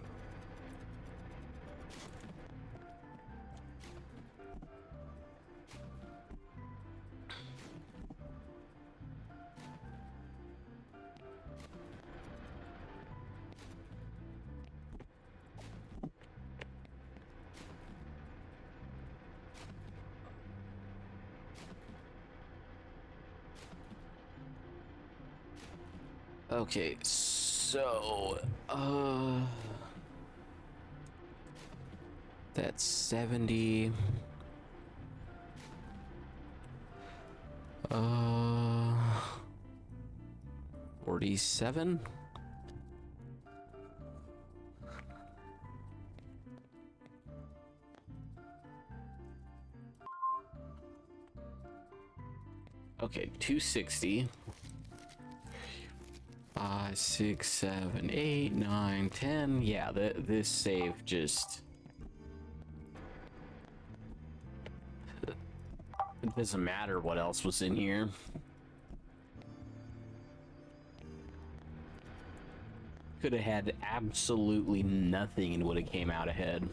Okay, so that's 70. 47. Okay, 260. 5, 6, 7, 8, 9, 10. Yeah, this save just... It doesn't matter what else was in here. Could have had absolutely nothing and would have came out ahead.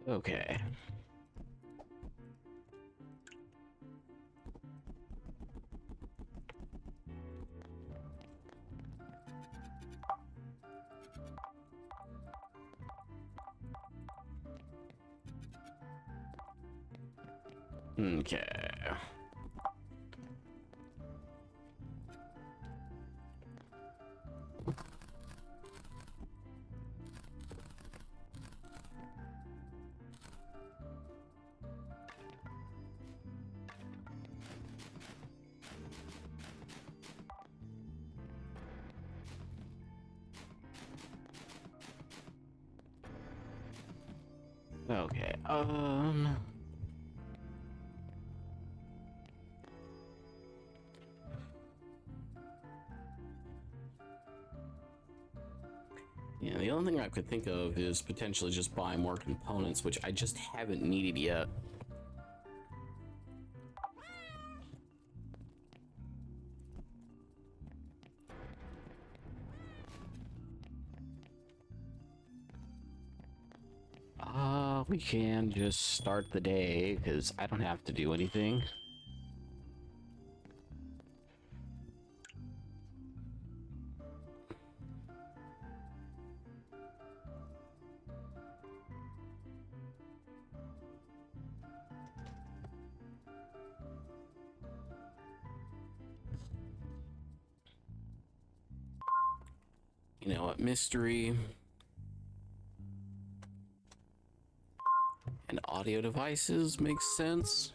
Okay. Okay. Okay. Yeah, the only thing I could think of is potentially just buy more components, which I just haven't needed yet. We can just start the day, because I don't have to do anything. You know what, mystery and audio devices makes sense.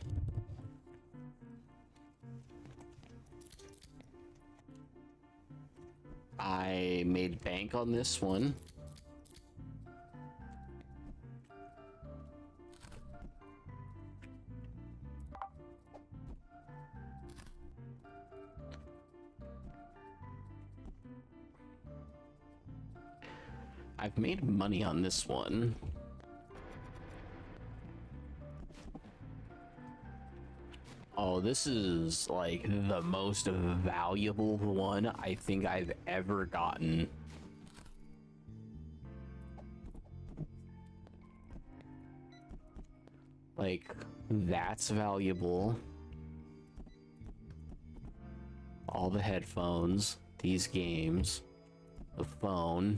I made bank on this one. I've made money on this one. Oh, this is like the most valuable one I think I've ever gotten. Like, that's valuable. All the headphones, these games, the phone.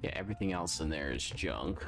Yeah, everything else in there is junk.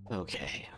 Okay.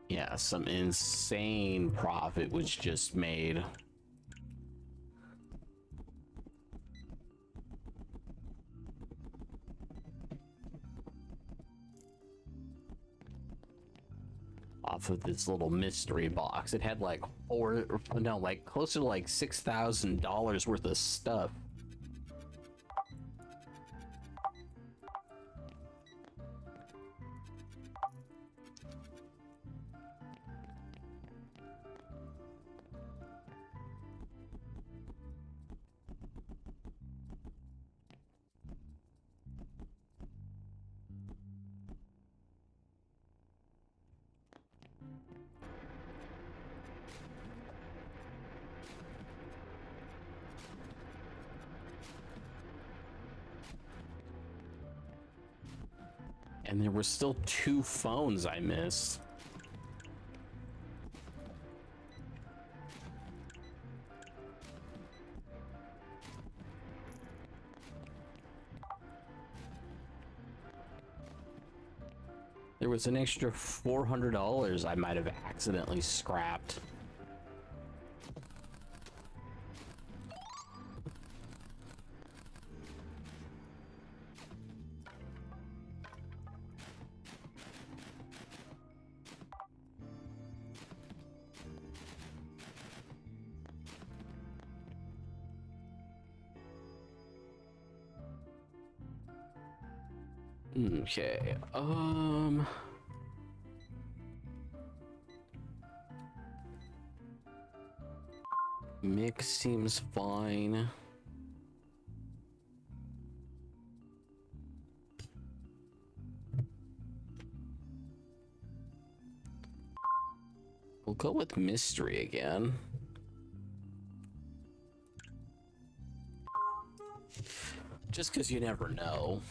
Yeah, some insane profit was just made. Off of this little mystery box. It had like like closer to like $6,000 worth of stuff. And there were still 2 phones I missed. There was an extra $400 I might have accidentally scrapped. Okay, mix seems fine. We'll go with mystery again. Just because you never know.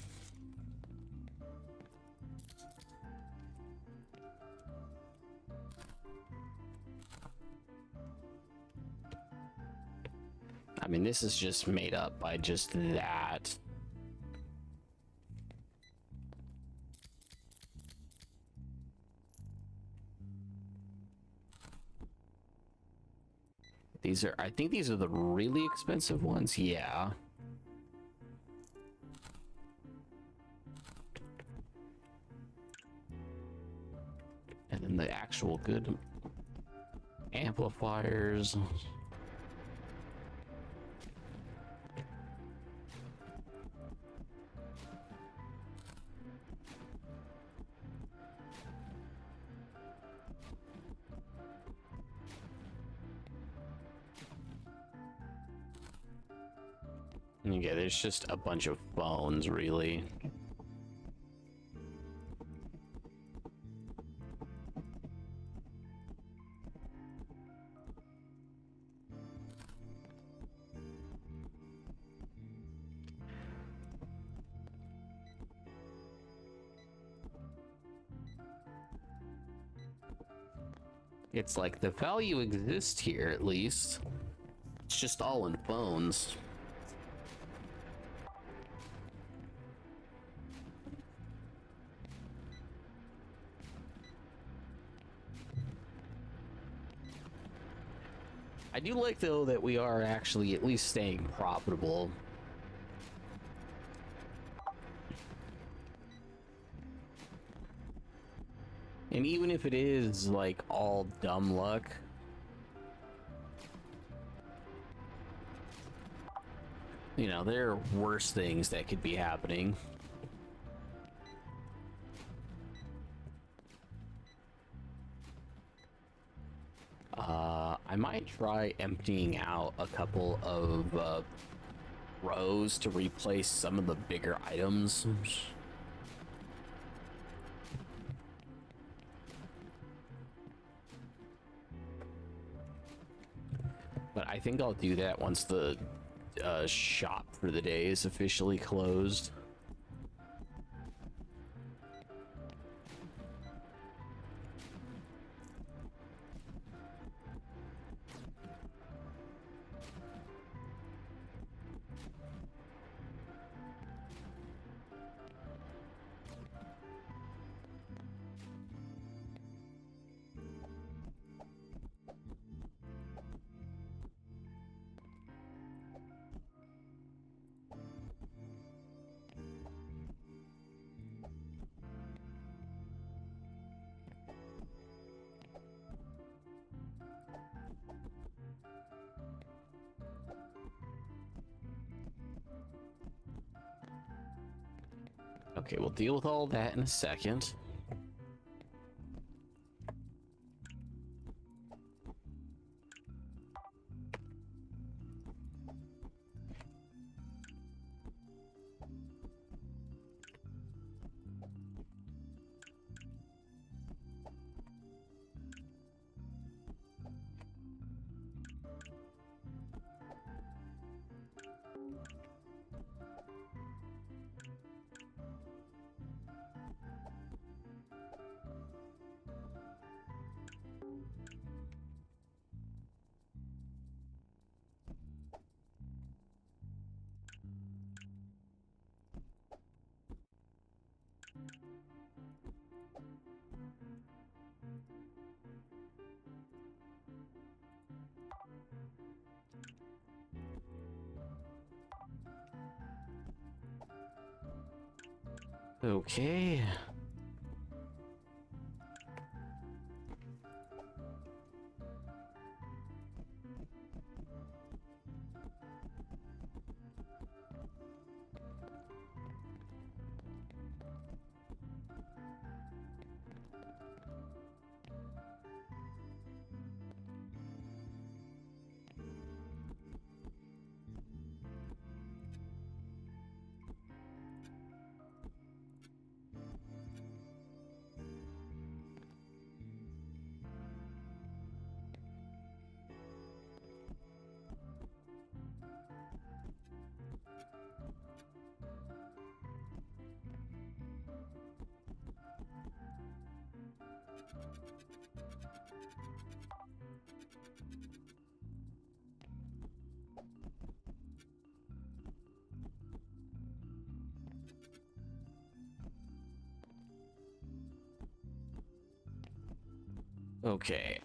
I mean, this is just made up by just that. These are, I think these are the really expensive ones. Yeah. actual good amplifiers. Yeah, there's just a bunch of phones, really. It's like the value exists here, at least. It's just all in phones. I do like, though, that we are actually at least staying profitable. And even if it is, like, all dumb luck, you know, there are worse things that could be happening. I might try emptying out a couple of rows to replace some of the bigger items. But I think I'll do that once the shop for the day is officially closed. Okay, we'll deal with all that in a second. Okay. Okay.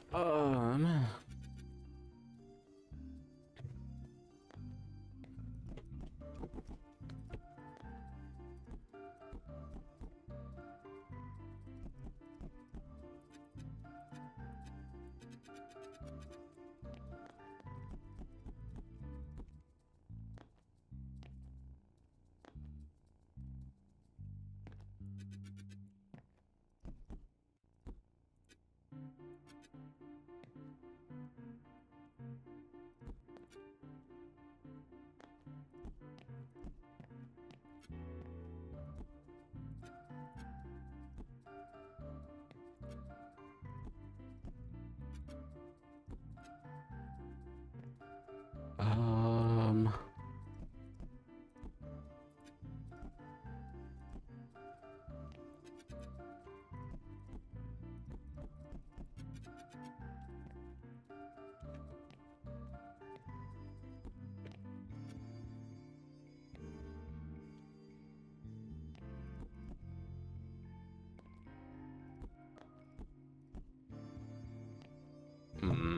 Um. Hmm.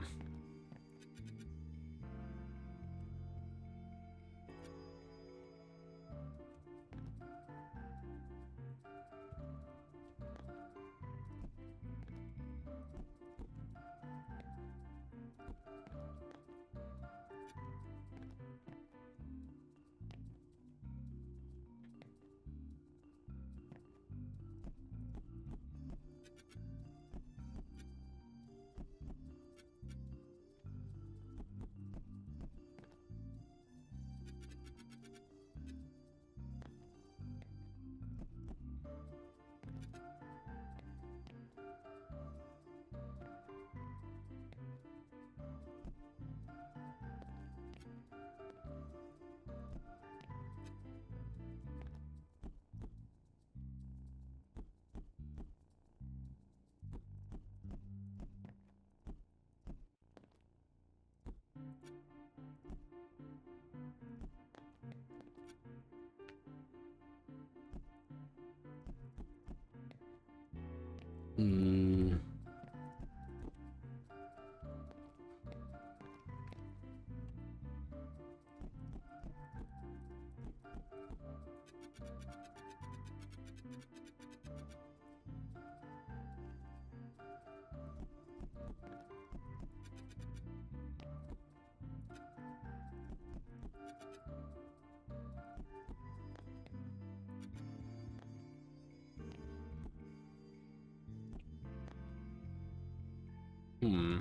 Hmm. Hmm.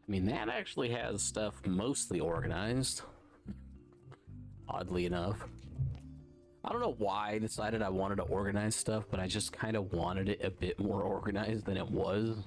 I mean, that actually has stuff mostly organized, oddly enough. I don't know why I decided I wanted to organize stuff, but I just kind of wanted it a bit more organized than it was.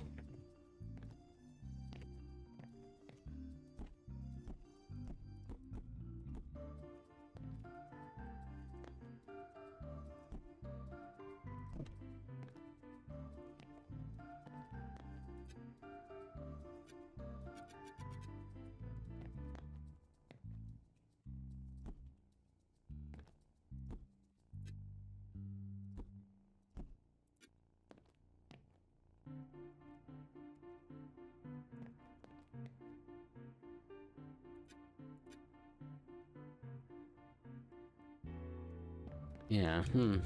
Yeah, hmm.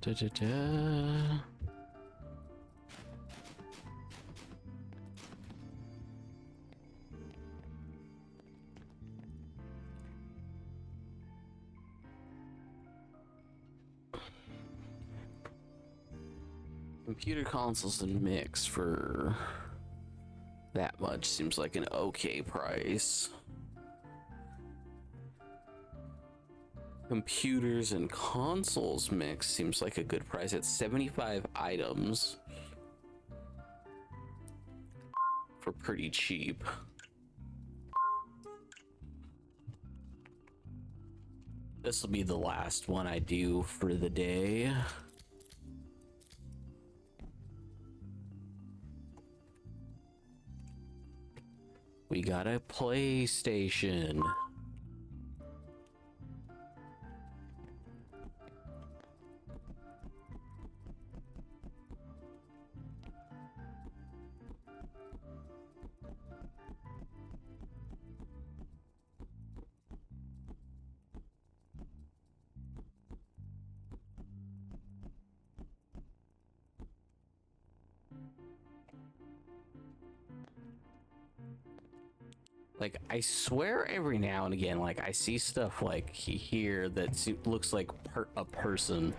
Da, da, da. Computer consoles and mix for that much seems like an okay price. Computers and consoles mix seems like a good price at 75 items for pretty cheap. This will be the last one I do for the day. We got a PlayStation. Like, I swear every now and again, like, I see stuff like here that looks like a person.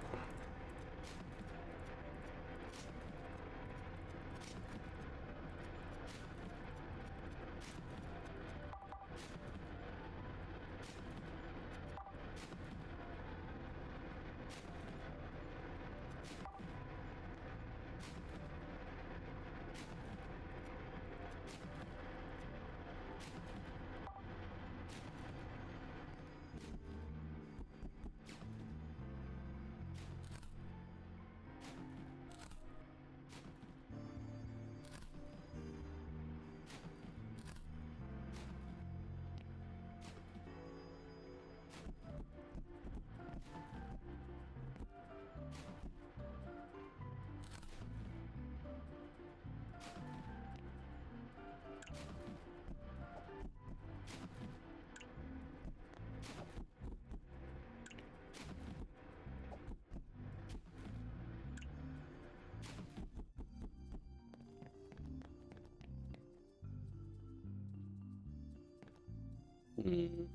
Hmm.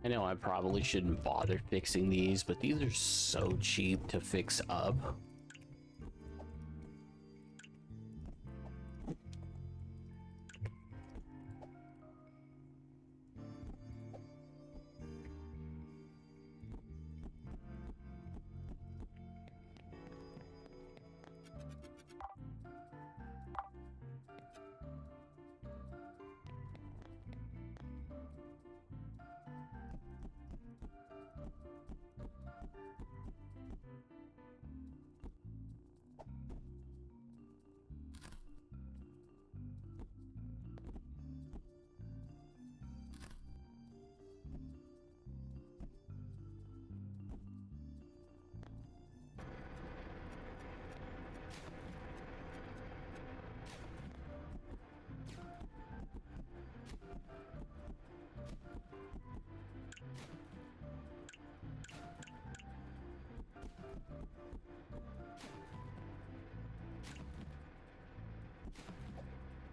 I know I probably shouldn't bother fixing these, but these are so cheap to fix up.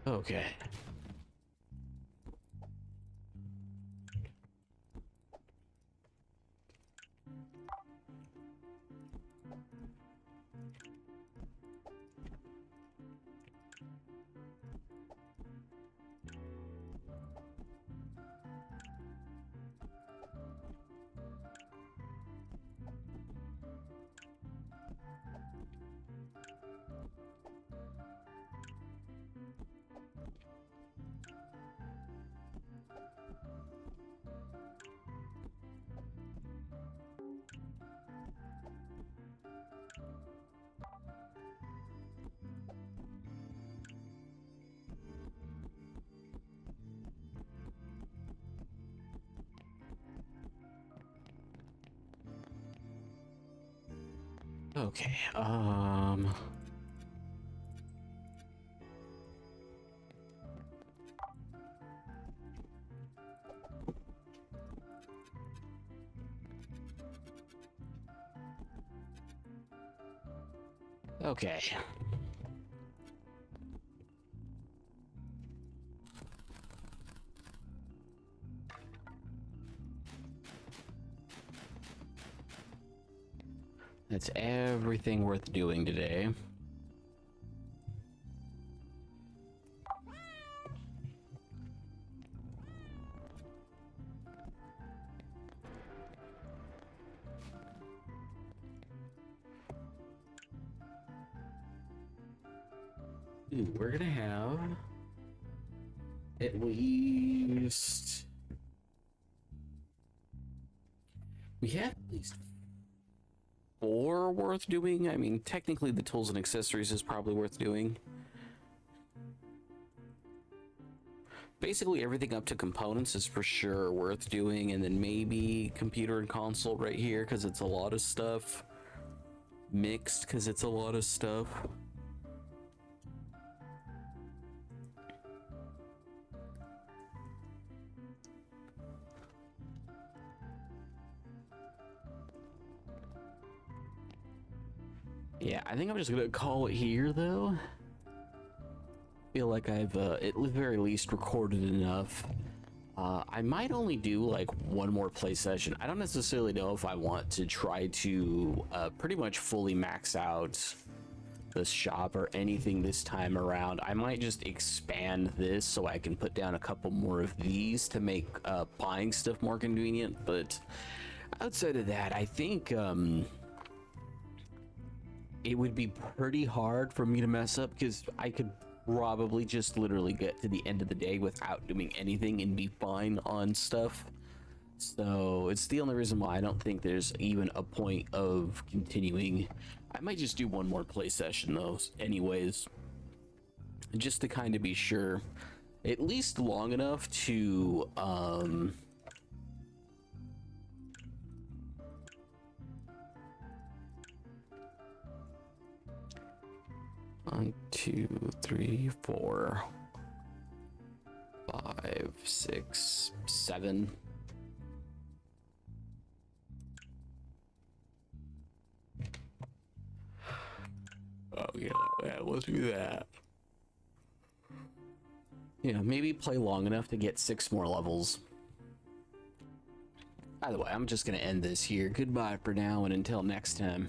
Okay. Okay, okay. That's everything worth doing today. Ooh, we're gonna have at least we have at least four worth doing. I mean, technically the tools and accessories is probably worth doing. Basically everything up to components is for sure worth doing, and then maybe computer and console right here because it's a lot of stuff. Mixed because it's a lot of stuff. Yeah, I think I'm just gonna call it here though. Feel like I've at the very least recorded enough. I might only do like one more play session. I don't necessarily know if I want to try to pretty much fully max out the shop or anything this time around. I might just expand this so I can put down a couple more of these to make buying stuff more convenient. But outside of that, I think it would be pretty hard for me to mess up because I could probably just literally get to the end of the day without doing anything and be fine on stuff. So it's the only reason why I don't think there's even a point of continuing. I might just do one more play session though anyways, just to kind of be sure, at least long enough to 1, 2, 3, 4, 5, 6, 7. Oh yeah, let's do that. Yeah, maybe play long enough to get 6 more levels. By the way, I'm just gonna end this here. Goodbye for now, and until next time.